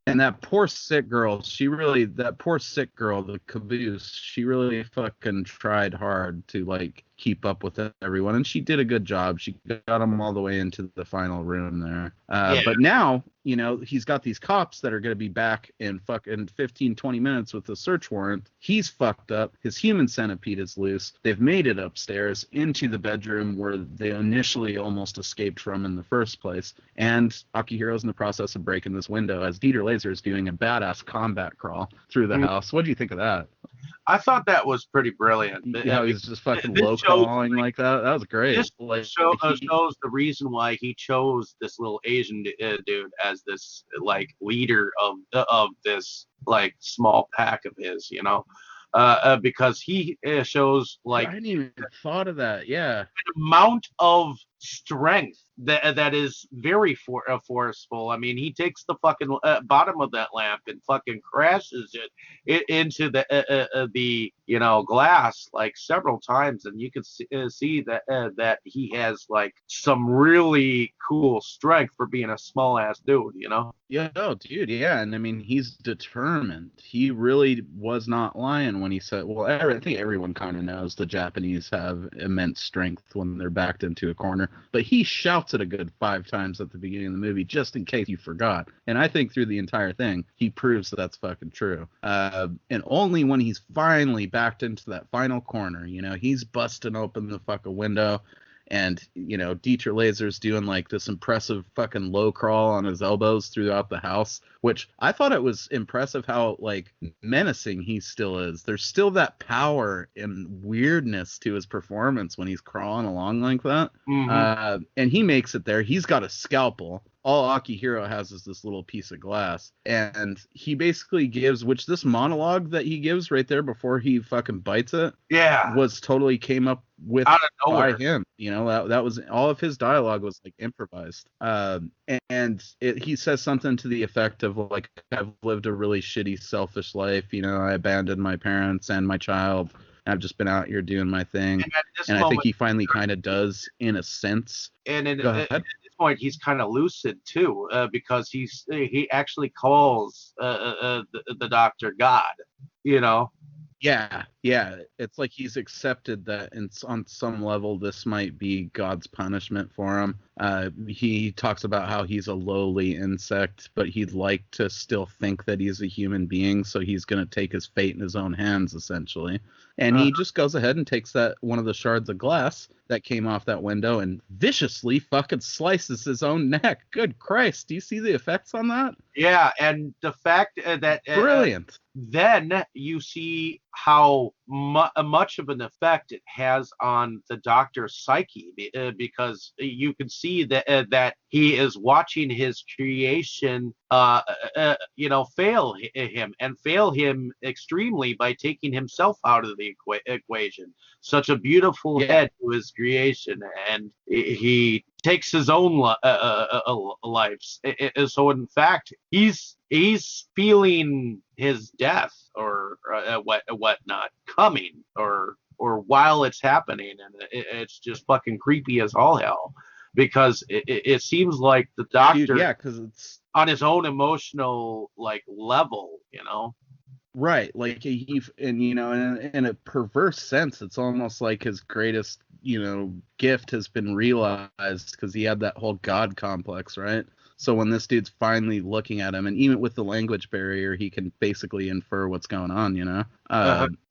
And that poor sick girl, the caboose, she really fucking tried hard to like keep up with everyone, and she did a good job. She got him all the way into the final room there. But now, you know, he's got these cops that are going to be back in fucking 15-20 minutes with the search warrant. He's fucked up. His human centipede is loose. They've made it upstairs into the bedroom where they initially almost escaped from in the first place. And Akihiro's in the process of breaking this window as Dieter Laser is doing a badass combat crawl through the house. What do you think of that? I thought that was pretty brilliant. Yeah, he's just fucking low-calling like that. That was great. This shows the reason why he chose this little Asian dude as this like leader of this like small pack of his, you know, because he shows like I hadn't even thought of that. Yeah, an amount of strength that is very forceful. I mean, he takes the fucking bottom of that lamp and fucking crashes it into the you know glass like several times, and you can see that that he has like some really cool strength for being a small ass dude, you know. Yeah, oh, dude, yeah, and I mean, he's determined. He really was not lying when he said, well, I think everyone kind of knows the Japanese have immense strength when they're backed into a corner, but he shouts it a good 5 times at the beginning of the movie, just in case you forgot. And I think through the entire thing, he proves that that's fucking true. And only when he's finally backed into that final corner, you know, he's busting open the fucking window. And, you know, Dieter Laser's doing like this impressive fucking low crawl on his elbows throughout the house, which I thought it was impressive how like menacing he still is. There's still that power and weirdness to his performance when he's crawling along like that. Mm-hmm. And he makes it there. He's got a scalpel. All Akihiro has is this little piece of glass. And he basically gives, which this monologue that he gives right there before he fucking bites it, was totally came up with out of nowhere by him. You know, that was all of his dialogue was like improvised. And he says something to the effect of like, I've lived a really shitty, selfish life. You know, I abandoned my parents and my child. I've just been out here doing my thing. And I think he finally kind of does in a sense. And at this point, he's kind of lucid too, because he actually calls the doctor God, you know. Yeah. It's like he's accepted that on some level this might be God's punishment for him. He talks about how he's a lowly insect, but he'd like to still think that he's a human being, so he's going to take his fate in his own hands, essentially. And he just goes ahead and takes that one of the shards of glass that came off that window and viciously fucking slices his own neck. Good Christ. Do you see the effects on that? Yeah, and the fact that Brilliant. then you see how much of an effect it has on the doctor's psyche, because you can see that he is watching his creation, fail him extremely by taking himself out of the equation. Such a beautiful head to his creation, and he takes his own life. So in fact, he's feeling his death or whatnot coming, or while it's happening, and it's just fucking creepy as all hell, because it seems like the doctor, Dude, yeah, because it's on his own emotional level, right, like and in a perverse sense, it's almost like his greatest gift has been realized, because he had that whole god complex, right? So when this dude's finally looking at him, and even with the language barrier, he can basically infer what's going on,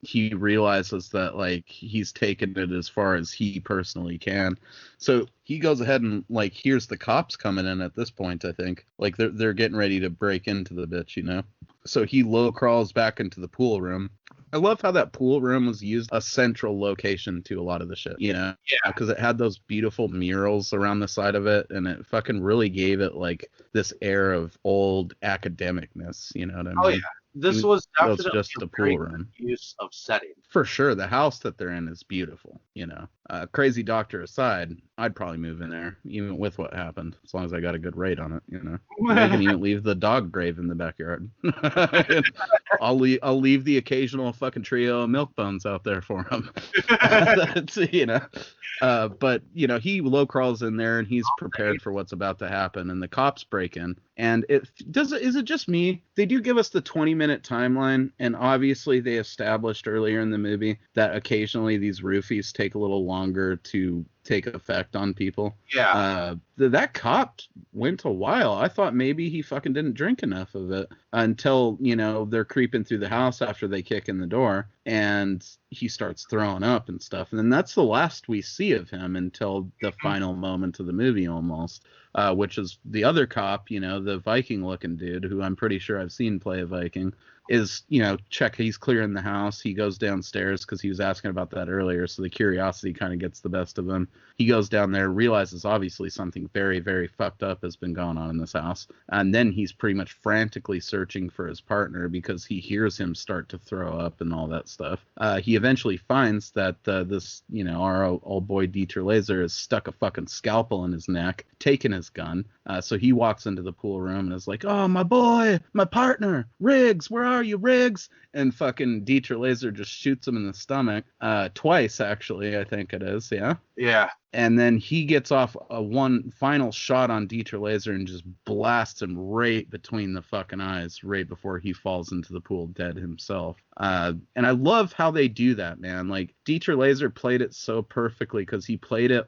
he realizes that he's taken it as far as he personally can. So he goes ahead and hears the cops coming in at this point. I think they're getting ready to break into the bitch. So he low crawls back into the pool room. I love how that pool room was used a central location to a lot of the shit, Yeah. Because it had those beautiful murals around the side of it, and it fucking really gave it this air of old academicness, you know what I mean? Oh yeah. This was definitely just a pool room. Use of setting. For sure, the house that they're in is beautiful. Crazy doctor aside, I'd probably move in there, even with what happened, as long as I got a good rate on it. They can even leave the dog grave in the backyard. I'll leave the occasional fucking trio of milk bones out there for him. But he low crawls in there, and he's prepared for what's about to happen, and the cops break in. And is it just me? They do give us the 20-minute timeline, and obviously they established earlier in the movie that occasionally these roofies take a little longer to take effect on people. Yeah. That cop went a while. I thought maybe he fucking didn't drink enough of it until, they're creeping through the house after they kick in the door, and he starts throwing up and stuff. And then that's the last we see of him until the final moment of the movie almost. Which is the other cop, the Viking-looking dude, who I'm pretty sure I've seen play a Viking, is, he's clearing the house. He goes downstairs because he was asking about that earlier, so the curiosity kind of gets the best of him. He goes down there, realizes obviously something very, very fucked up has been going on in this house, and then he's pretty much frantically searching for his partner because he hears him start to throw up and all that stuff. He eventually finds that this, our old boy Dieter Laser has stuck a fucking scalpel in his neck, taken his gun. So he walks into the pool room and is like, "Oh, my boy, my partner, Riggs, where are you, Riggs?" And fucking Dieter Laser just shoots him in the stomach, twice actually, I think it is, yeah. Yeah. And then he gets off a one final shot on Dieter Laser and just blasts him right between the fucking eyes right before he falls into the pool dead himself. And I love how they do that, man. Dieter Laser played it so perfectly, because he played it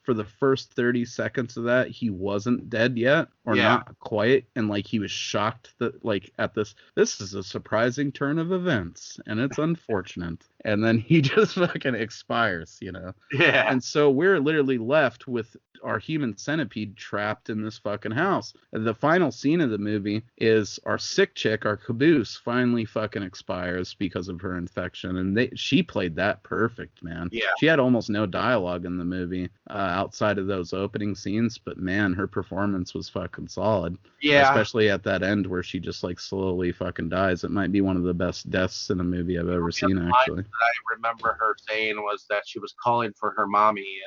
for the first 30 seconds of that, he wasn't dead yet, or not quite, and he was shocked that at this is a surprising turn of events, and it's unfortunate. And then he just fucking expires, Yeah. And so we're literally left with our human centipede trapped in this fucking house. The final scene of the movie is our sick chick, our caboose, finally fucking expires because of her infection, and she played that perfect, man. Yeah. She had almost no dialogue in the movie outside of those opening scenes, but man, her performance was fucking solid. Yeah. Especially at that end where she just slowly fucking dies. It might be one of the best deaths in a movie I've ever seen, actually. That I remember her saying was that she was calling for her mommy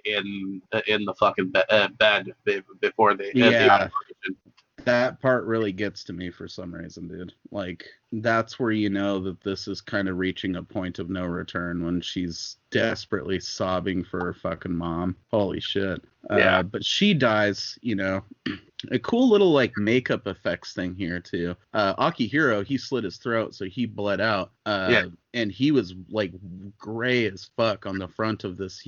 in the fucking bed before the operation. That part really gets to me for some reason, dude. that's where you know that this is kind of reaching a point of no return when she's desperately sobbing for her fucking mom. Holy shit. Yeah. But she dies, a cool little like makeup effects thing here too. Akihiro, he slit his throat, so he bled out. Yeah. And he was like gray as fuck on the front of this,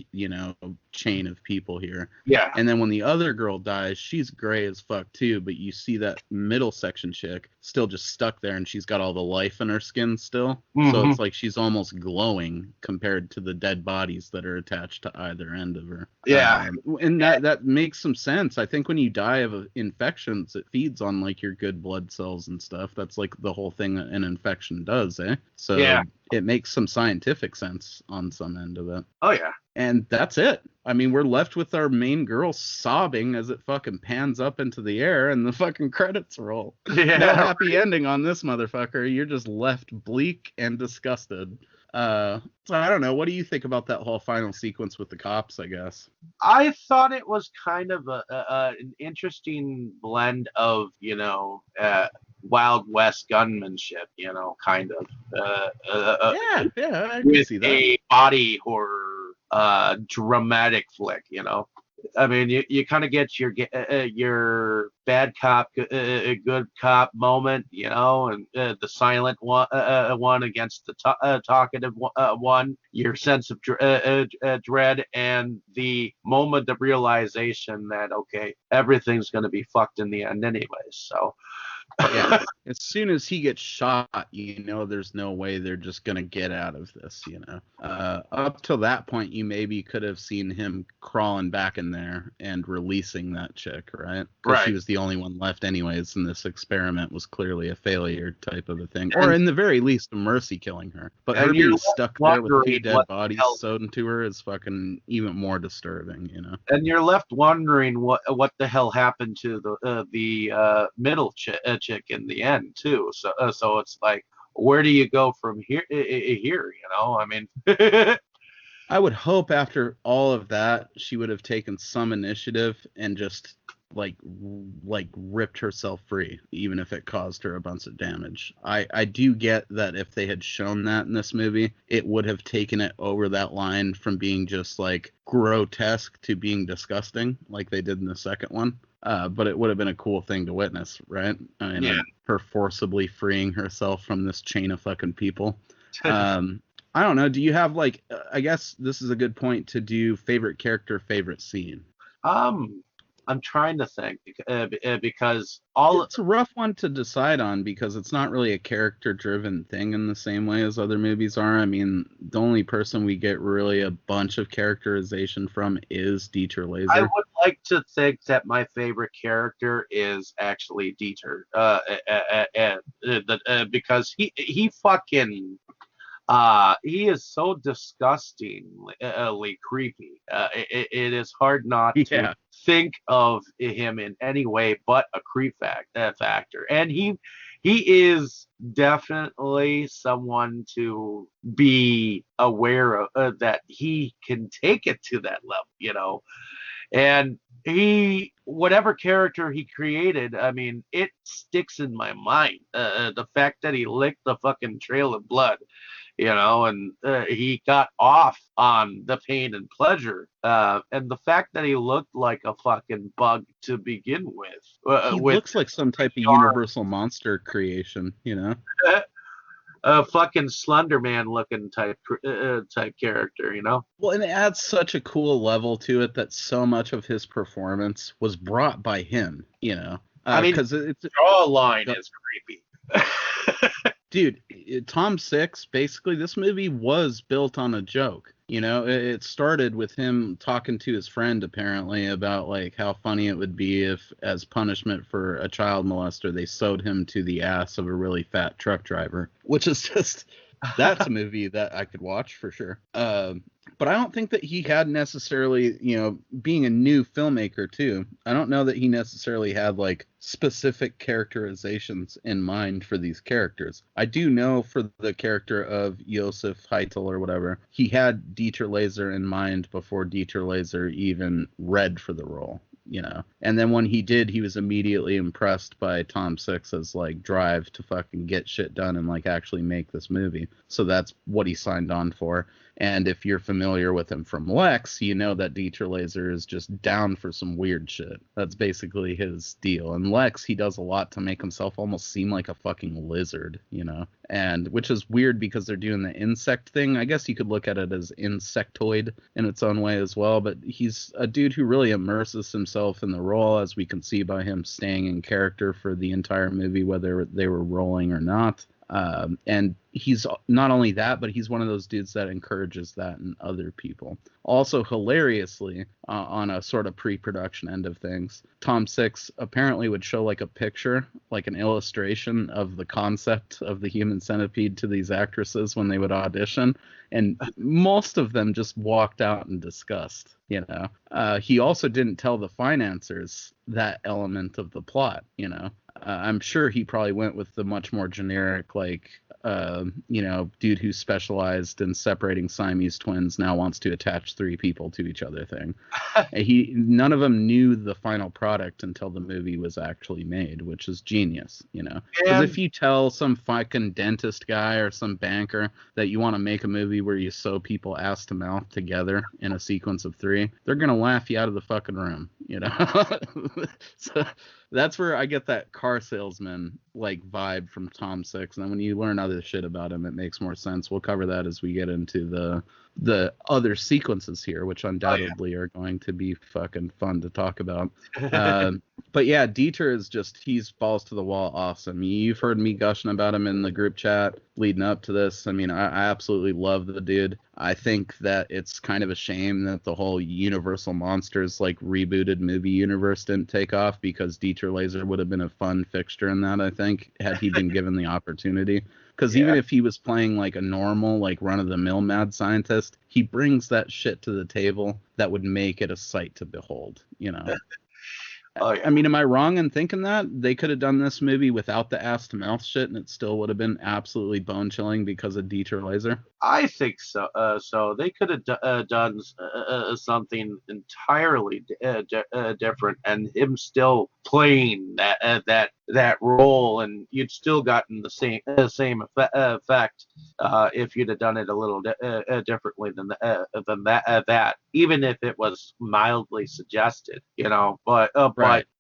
chain of people here. Yeah. And then when the other girl dies, she's gray as fuck too, but you see that middle section chick still just stuck there, and she's got all the life in her skin still. So it's like she's almost glowing compared to the dead bodies that are attached to either end of her. Yeah. And that makes some sense. I think when you die of infections, it feeds on like your good blood cells and stuff. That's like the whole thing that an infection does, eh? So Yeah. it makes some scientific sense on some end of it. Oh yeah. And that's it. I mean, we're left with our main girl sobbing as it fucking pans up into the air and the fucking credits roll. Yeah. No happy ending on this motherfucker. You're just left bleak and disgusted. So I don't know. What do you think about that whole final sequence with the cops, I guess? I thought it was kind of an interesting blend of, Wild West gunmanship, kind of. Yeah, I can With see that. a body horror dramatic flick, I mean, you kind of get your bad cop, good cop moment, and the silent one against the talkative one, your sense of dread, and the moment of realization that, okay, everything's going to be fucked in the end anyways. So. Yeah, as soon as he gets shot, there's no way they're just gonna get out of this. Up till that point, you maybe could have seen him crawling back in there and releasing that chick, right? Because she was the only one left anyways, and this experiment was clearly a failure type of a thing, or in the very least, mercy killing her. But her being stuck there with two dead bodies sewed into her is fucking even more disturbing, And you're left wondering what the hell happened to the middle chick in the end too. So it's like, where do you go from here? I mean. I would hope after all of that, she would have taken some initiative and just like ripped herself free, even if it caused her a bunch of damage. I do get that if they had shown that in this movie, it would have taken it over that line from being just like grotesque to being disgusting, like they did in the second one. But it would have been a cool thing to witness, right? I mean, Yeah. Her forcibly freeing herself from this chain of fucking people. I don't know. Do you have like? I guess this is a good point to do favorite character, favorite scene. I'm trying to think because it's a rough one to decide on because it's not really a character-driven thing in the same way as other movies are. I mean, the only person we get really a bunch of characterization from is Dieter Laser. I would like to think that my favorite character is actually Dieter, because he fucking. He is so disgustingly creepy. It is hard not to think of him in any way but a creep factor. And he is definitely someone to be aware of, that he can take it to that level, And whatever character he created, I mean, it sticks in my mind. The fact that he licked the fucking trail of blood, and he got off on the pain and pleasure. And the fact that he looked like a fucking bug to begin with. He looks like some type of Universal monster creation, A fucking Slender Man looking type character, Well, and it adds such a cool level to it that so much of his performance was brought by him, I mean, because it's jawline is creepy. Dude, Tom Six, basically, this movie was built on a joke. It started with him talking to his friend, apparently, about, like, how funny it would be if, as punishment for a child molester, they sewed him to the ass of a really fat truck driver, which is just... That's a movie that I could watch for sure. But I don't think that he had necessarily, being a new filmmaker too, I don't know that he necessarily had like specific characterizations in mind for these characters. I do know for the character of Josef Heitel or whatever, he had Dieter Laser in mind before Dieter Laser even read for the role. you know. And then when he did, he was immediately impressed by Tom Six's like drive to fucking get shit done and like actually make this movie. So that's what he signed on for. And if you're familiar with him from Lex, you know that Dieter Laser is just down for some weird shit. That's basically his deal. And Lex, he does a lot to make himself almost seem like a fucking lizard, you know? And which is weird because they're doing the insect thing. I guess you could look at it as insectoid in its own way as well. But he's a dude who really immerses himself in the role, as we can see by him staying in character for the entire movie, whether they were rolling or not. And he's not only that, but he's one of those dudes that encourages that in other people. Also, hilariously, on a sort of pre-production end of things, Tom Six apparently would show like a picture, like an illustration of the concept of the human centipede to these actresses when they would audition, and most of them just walked out in disgust. You know, he also didn't tell the financiers that element of the plot. You know, I'm sure he probably went with the much more generic, like, you know, dude who specialized in separating Siamese twins now wants to attach three people to each other thing. None of them knew the final product until the movie was actually made, which is genius, you know. Because if you tell some fucking dentist guy or some banker that you want to make a movie where you sew people ass to mouth together in a sequence of three, they're gonna laugh you out of the fucking room, you know. So that's where I get that car salesman like vibe from Tom Six. And then when you learn other shit about him, it makes more sense. We'll cover that as we get into the other sequences here, which undoubtedly are going to be fucking fun to talk about. But yeah, Dieter is just, he's balls to the wall awesome. You've heard me gushing about him in the group chat leading up to this. I mean, I absolutely love the dude. I think that it's kind of a shame that the whole Universal Monsters like rebooted movie universe didn't take off, because Dieter Laser would have been a fun fixture in that, I think, had he been given the opportunity. Because even if he was playing like a normal, like run-of-the-mill mad scientist, he brings that shit to the table that would make it a sight to behold, you know? I mean, am I wrong in thinking that? They could have done this movie without the ass-to-mouth shit, and it still would have been absolutely bone-chilling because of Dieter Laser? I think so. So they could have done something entirely different, and him still playing that role, and you'd still gotten the same effect if you'd have done it a little differently than that, even if it was mildly suggested, you know. But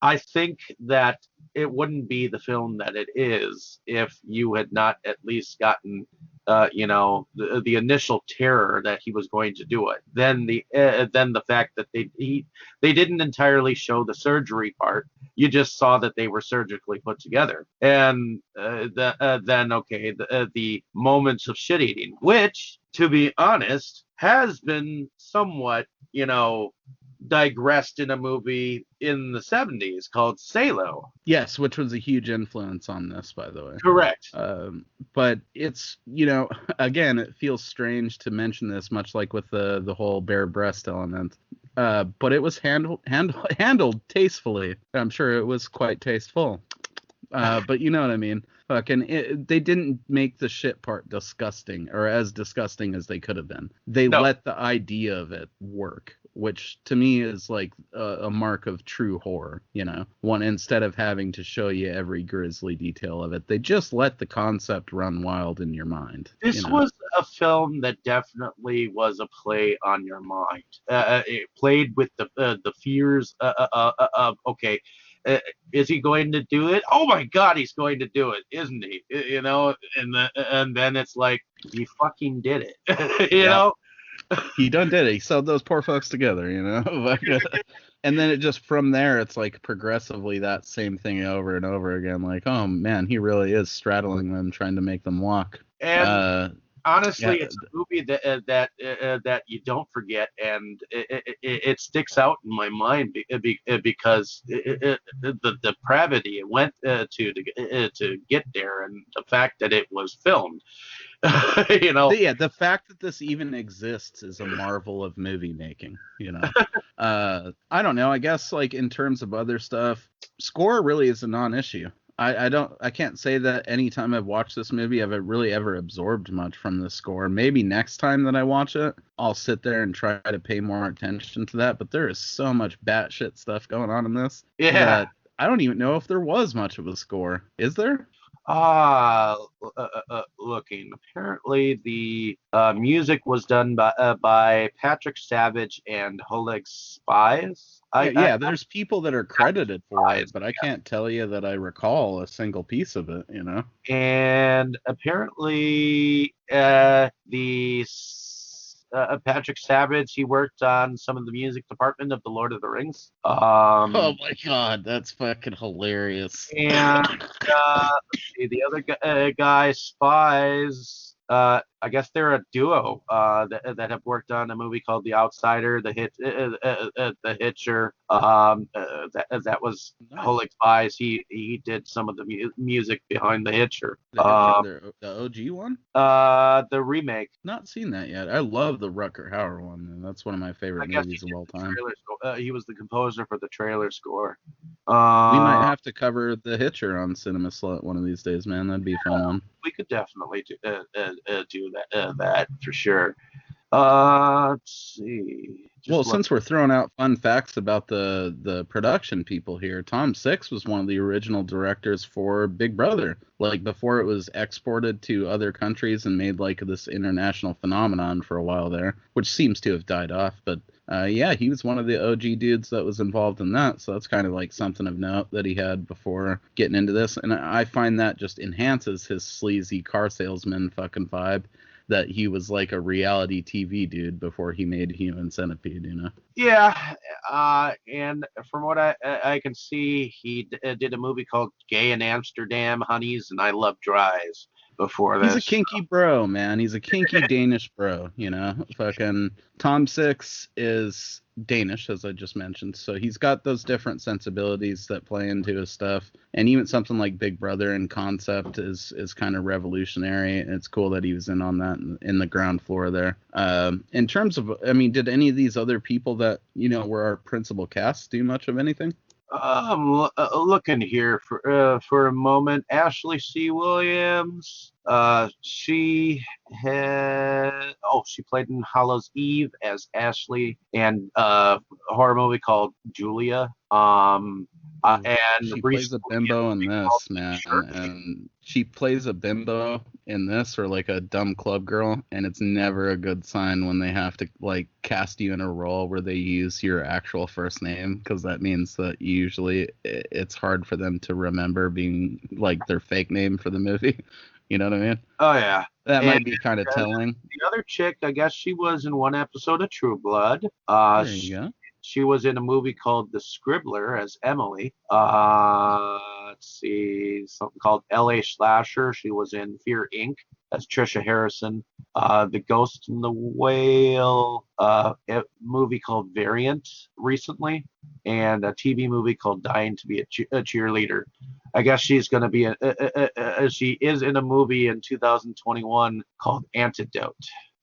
I think that it wouldn't be the film that it is if you had not at least gotten you know, the initial terror that he was going to do it. Then the fact that they didn't entirely show the surgery part. You just saw that they were surgically put together, and then the moments of shit eating, which, to be honest, has been somewhat, you know, digressed in a movie in the 70s called Salo. Yes, which was a huge influence on this, by the way. Correct. But it's, you know, again, it feels strange to mention this, much like with the whole bare breast element. But it was handled tastefully. I'm sure it was quite tasteful. But you know what I mean. Fucking, they didn't make the shit part disgusting, or as disgusting as they could have been. They let the idea of it work, which to me is like a mark of true horror, you know. One, instead of having to show you every grisly detail of it, they just let the concept run wild in your mind. This was a film that definitely was a play on your mind. It played with the fears of okay. Is he going to do it? Oh my God, he's going to do it, isn't he? You know, and then it's like, he fucking did it. you know? He done did it. He sewed those poor folks together, you know? And then it just, from there, it's like progressively that same thing over and over again. Like, oh man, he really is straddling them, trying to make them walk. And honestly, it's a movie that you don't forget, and it sticks out in my mind because the depravity it went to get there, and the fact that it was filmed. You know, the fact that this even exists is a marvel of movie making, you know. I don't know, I guess like in terms of other stuff, score really is a non-issue. I can't say that anytime I've watched this movie I've really ever absorbed much from the score. Maybe next time that I watch it, I'll sit there and try to pay more attention to that. But there is so much batshit stuff going on in this Yeah. that I don't even know if there was much of a score. Is there? Looking. Apparently, the music was done by Patrick Savage and Oleg Spies. Yeah, there's people that are credited for Spies, it, but I can't tell you that I recall a single piece of it, you know? and apparently, Patrick Savage, he worked on some of the music department of the Lord of the Rings. Oh my god, that's fucking hilarious. And let's see, the other guy, Spies. I guess they're a duo that have worked on a movie called The Outsider, The Hitcher. That was Nice. Holik Spies. He did some of the music behind The Hitcher. The Hitcher, the OG one? The remake. Not seen that yet. I love the Rutger Hauer one, and that's one of my I favorite guess movies of all time. trailer score. He was the composer for the trailer score. We might have to cover The Hitcher on CinemaSlut one of these days, man. That'd be a fun one. We could definitely do that for sure. Let's see. Since we're throwing out fun facts about the production people here, Tom Six was one of the original directors for Big Brother. Like before it was exported to other countries and made like this international phenomenon for a while there, which seems to have died off. But yeah, he was one of the OG dudes that was involved in that. So that's kind of like something of note that he had before getting into this. And I find that just enhances his sleazy car salesman fucking vibe, that he was like a reality TV dude before he made Human Centipede, you know? Yeah, and from what I can see, he did a movie called Gay in Amsterdam, Honeys, and I Love Dries before this. He's a kinky bro, man. He's a kinky Danish bro, you know? Fucking Tom Six is Danish, as I just mentioned, so he's got those different sensibilities that play into his stuff. And even something like Big Brother in concept is kind of revolutionary. And it's cool that he was in on that in the ground floor there. In terms of, I mean, did any of these other people that, you know, were our principal cast do much of anything? Looking here for a moment. Ashley C. Williams. She played in Hallows Eve as Ashley, and a horror movie called Julia. And she plays a bimbo in this, man, and she plays a bimbo in this, or like a dumb club girl, and it's never a good sign when they have to like cast you in a role where they use your actual first name, because that means that usually it's hard for them to remember being like their fake name for the movie. You know what I mean? Oh yeah, that might be kind of telling. The other chick, I guess she was in one episode of True Blood. There you go. She was in a movie called The Scribbler as Emily. Let's see, something called L.A. Slasher. She was in Fear Inc. as Trisha Harrison. The Ghost in the Whale, a movie called Variant recently, and a TV movie called Dying to be a Cheerleader. I guess she's going to be she is in a movie in 2021 called Antidote.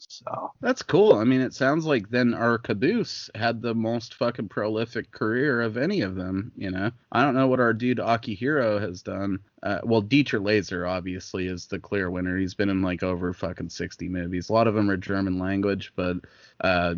So that's cool. I mean, it sounds like then our caboose had the most fucking prolific career of any of them, you know? I don't know what our dude Akihiro has done. Well, Dieter Laser obviously is the clear winner. He's been in like over fucking 60 movies. A lot of them are German language, but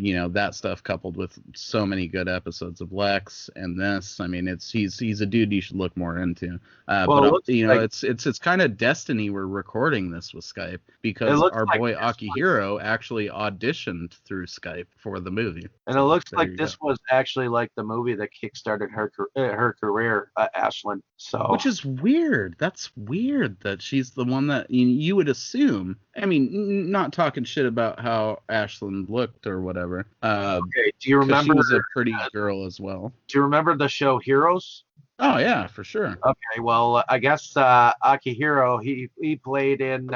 you know, that stuff coupled with so many good episodes of Lex and this, I mean, he's a dude you should look more into. But you know, like, it's kind of destiny we're recording this with Skype, because our boy Akihiro actually auditioned through Skype for the movie. And it looks like this was actually like the movie that kickstarted her career, Ashlyn. So, which is weird. That's weird that she's the one that you would assume. I mean, not talking shit about how Ashlyn looked or whatever. Okay. Do you remember? She was a pretty girl as well. Do you remember the show Heroes? Oh yeah, for sure. Okay, well, I guess Akihiro he played in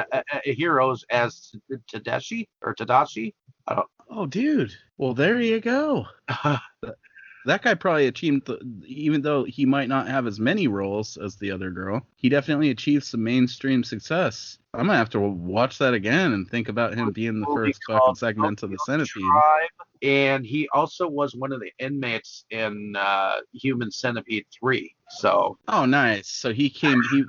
Heroes as Tadashi. I don't. Oh, dude. Well, there you go. That guy probably achieved, even though he might not have as many roles as the other girl, he definitely achieved some mainstream success. I'm gonna have to watch that again and think about him being the first fucking segment of the Centipede. and he also was one of the inmates in Human Centipede 3. So Oh, nice. So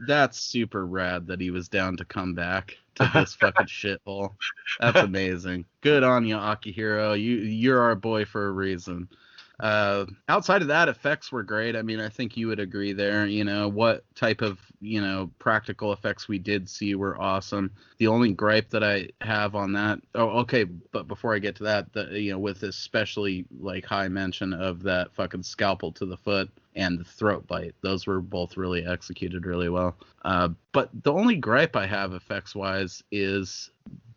that's super rad that he was down to come back to this fucking shithole. That's amazing. Good on you, Akihiro. You're our boy for a reason. Outside of that, effects were great. I mean, I think you would agree there. What type of, practical effects we did see were awesome. The only gripe that I have on that, okay, but before I get to that, with especially like high mention of that fucking scalpel to the foot and the throat bite, those were both really executed really well. But the only gripe I have effects wise is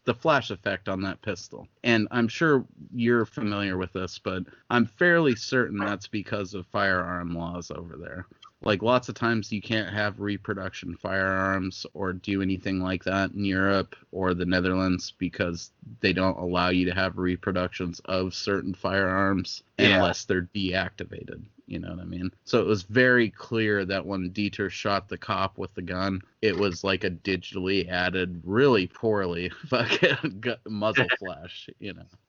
the flash effect on that pistol. And I'm sure you're familiar with this, but I'm fairly certain that's because of firearm laws over there. Like, lots of times you can't have reproduction firearms or do anything like that in Europe or the Netherlands because they don't allow you to have reproductions of certain firearms unless they're deactivated. You know what I mean? So it was very clear that when Dieter shot the cop with the gun, it was like a digitally added, really poorly fucking muzzle flash,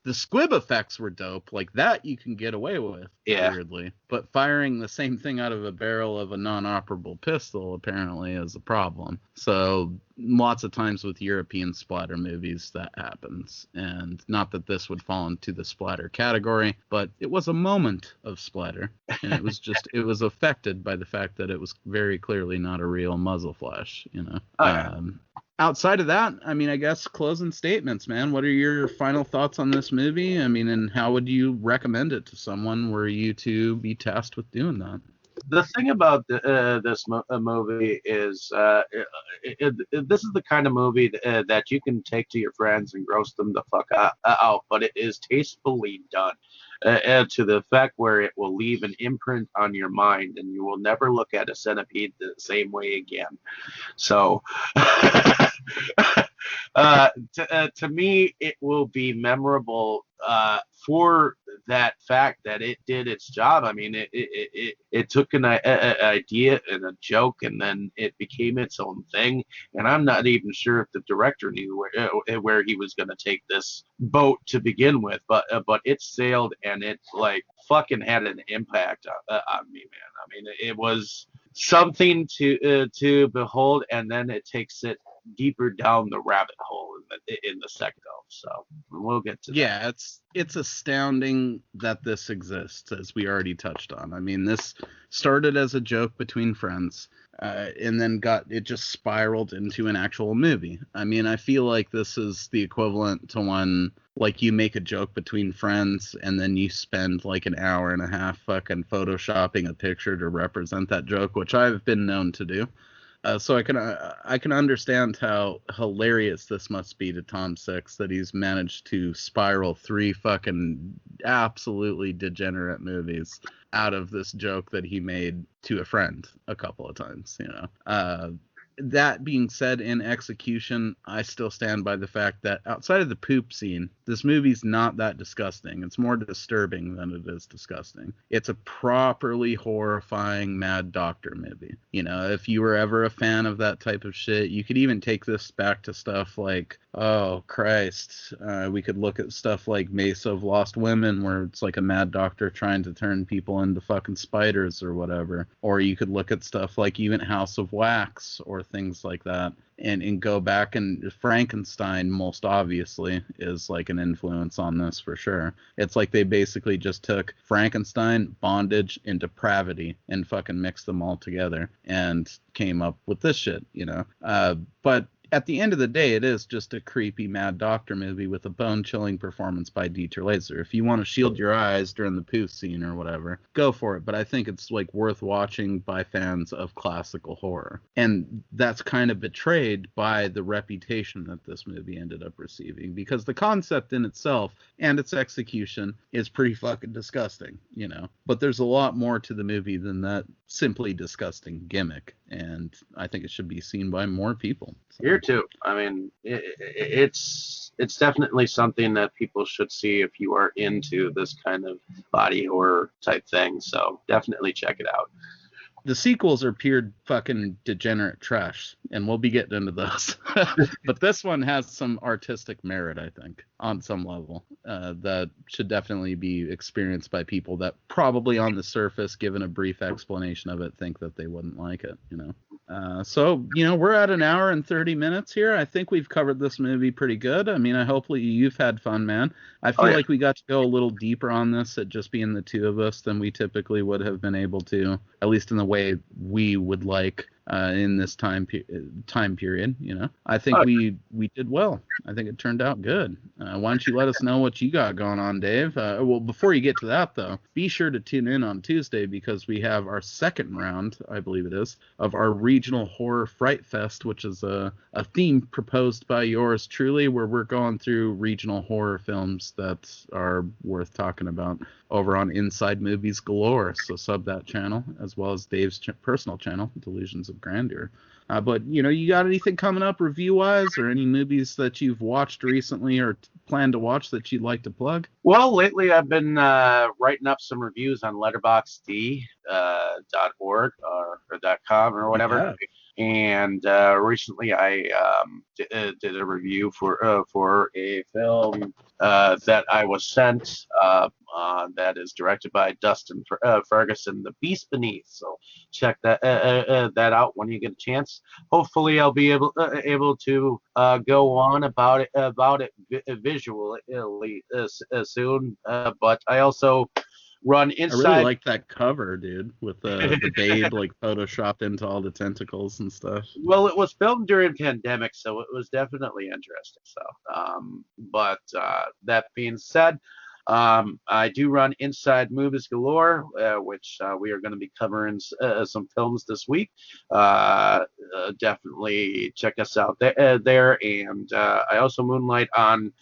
The squib effects were dope. Like, that you can get away with, weirdly. But firing the same thing out of a barrel of a non-operable pistol apparently is a problem. So lots of times with European splatter movies that happens. And not that this would fall into the splatter category, but it was a moment of splatter. And it was affected by the fact that it was very clearly not a real muzzle flash, Outside of that, I mean, I guess closing statements, man. What are your final thoughts on this movie? I mean, and how would you recommend it to someone were you to be tasked with doing that? The thing about this movie is this is the kind of movie that you can take to your friends and gross them the fuck out, but it is tastefully done to the effect where it will leave an imprint on your mind and you will never look at a centipede the same way again. So to me, it will be memorable for that fact that it did its job. I mean, it took an idea and a joke, and then it became its own thing. And I'm not even sure if the director knew where he was going to take this boat to begin with, but it sailed and it like fucking had an impact on me, man. I mean, it was something to behold, and then it takes it deeper down the rabbit hole in the second. So we'll get to that. It's astounding that this exists, as we already touched on. I mean, this started as a joke between friends, and then it just spiraled into an actual movie. I mean, I feel like this is the equivalent to when, like, you make a joke between friends and then you spend like an hour and a half fucking photoshopping a picture to represent that joke, which I've been known to do. So I can understand how hilarious this must be to Tom Six that he's managed to spiral 3 fucking absolutely degenerate movies out of this joke that he made to a friend a couple of times, That being said, in execution, I still stand by the fact that outside of the poop scene, this movie's not that disgusting. It's more disturbing than it is disgusting. It's a properly horrifying Mad Doctor movie. If you were ever a fan of that type of shit, you could even take this back to stuff like, oh, Christ. We could look at stuff like Mesa of Lost Women, where it's like a mad doctor trying to turn people into fucking spiders or whatever. Or you could look at stuff like even House of Wax or things like that and go back, and Frankenstein most obviously is like an influence on this for sure. It's like they basically just took Frankenstein, bondage, and depravity and fucking mixed them all together and came up with this shit, but at the end of the day, it is just a creepy Mad Doctor movie with a bone-chilling performance by Dieter Laser. If you want to shield your eyes during the poo scene or whatever, go for it. But I think it's like worth watching by fans of classical horror. And that's kind of betrayed by the reputation that this movie ended up receiving, because the concept in itself and its execution is pretty fucking disgusting, But there's a lot more to the movie than that simply disgusting gimmick. And I think it should be seen by more people. So. Here too. I mean, it's definitely something that people should see if you are into this kind of body horror type thing. So definitely check it out. The sequels are pure fucking degenerate trash, and we'll be getting into those. But this one has some artistic merit, I think, on some level, that should definitely be experienced by people that probably on the surface, given a brief explanation of it, think that they wouldn't like it, you know? So, you know, we're at an hour and 30 minutes here. I think we've covered this movie pretty good. I mean, hopefully you've had fun, man. I feel like we got to go a little deeper on this at just being the two of us than we typically would have been able to, at least in the way we would like in this time period. You know, I think we did well. I think it turned out good. Why don't you let us know what you got going on, Dave? Well, before you get to that, though, be sure to tune in on Tuesday because we have our second round, I believe it is, of our regional horror fright fest, which is a theme proposed by yours truly, where we're going through regional horror films that are worth talking about over on Inside Movies Galore. So sub that channel as well as Dave's personal channel, Delusions of Grandeur. But, you know, you got anything coming up review-wise or any movies that you've watched recently or plan to watch that you'd like to plug? Well, lately I've been writing up some reviews on letterboxd.org or .com or whatever. Yeah. And recently I did a review for a film that I was sent that is directed by Dustin Ferguson, The Beast Beneath. So check that out when you get a chance. Hopefully I'll be able to go on about it visually soon. But I also run Inside. I really like that cover, dude, with the babe like photoshopped into all the tentacles and stuff. Well, it was filmed during pandemic, so it was definitely interesting. So, but that being said, I do run Inside Movies Galore, which we are going to be covering some films this week. Definitely check us out there. And I also moonlight on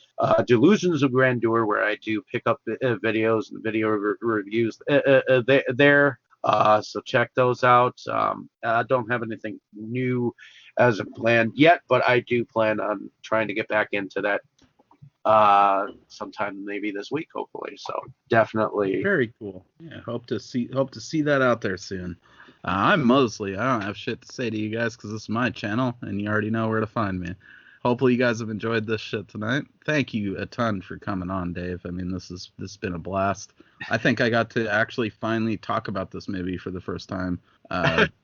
Delusions of Grandeur, where I do pick up videos and video reviews there. So check those out. I don't have anything new as a plan yet, but I do plan on trying to get back into that sometime maybe this week, hopefully. So definitely very cool. Yeah, hope to see that out there soon. I'm Mosley. I don't have shit to say to you guys because this is my channel and you already know where to find me. Hopefully you guys have enjoyed this shit tonight. Thank you a ton for coming on, Dave. I mean, this has been a blast. I think I got to actually finally talk about this movie for the first time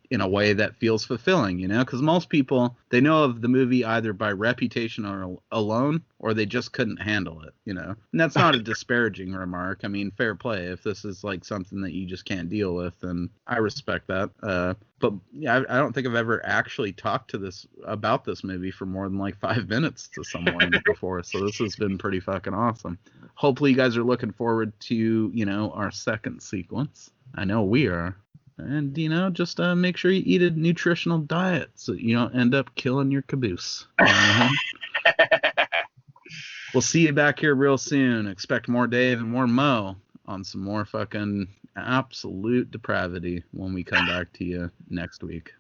in a way that feels fulfilling, you know, because most people, they know of the movie either by reputation or alone, or they just couldn't handle it, you know. And that's not a disparaging remark. I mean, fair play. If this is like something that you just can't deal with, then I respect that. But yeah, I don't think I've ever actually talked about this movie for more than like 5 minutes to someone before. So this has been pretty fucking awesome. Hopefully you guys are looking forward to, you know, our second sequence. I know we are. And, you know, just make sure you eat a nutritional diet so you don't end up killing your caboose. We'll see you back here real soon. Expect more Dave and more Mo on some more fucking absolute depravity when we come back to you next week.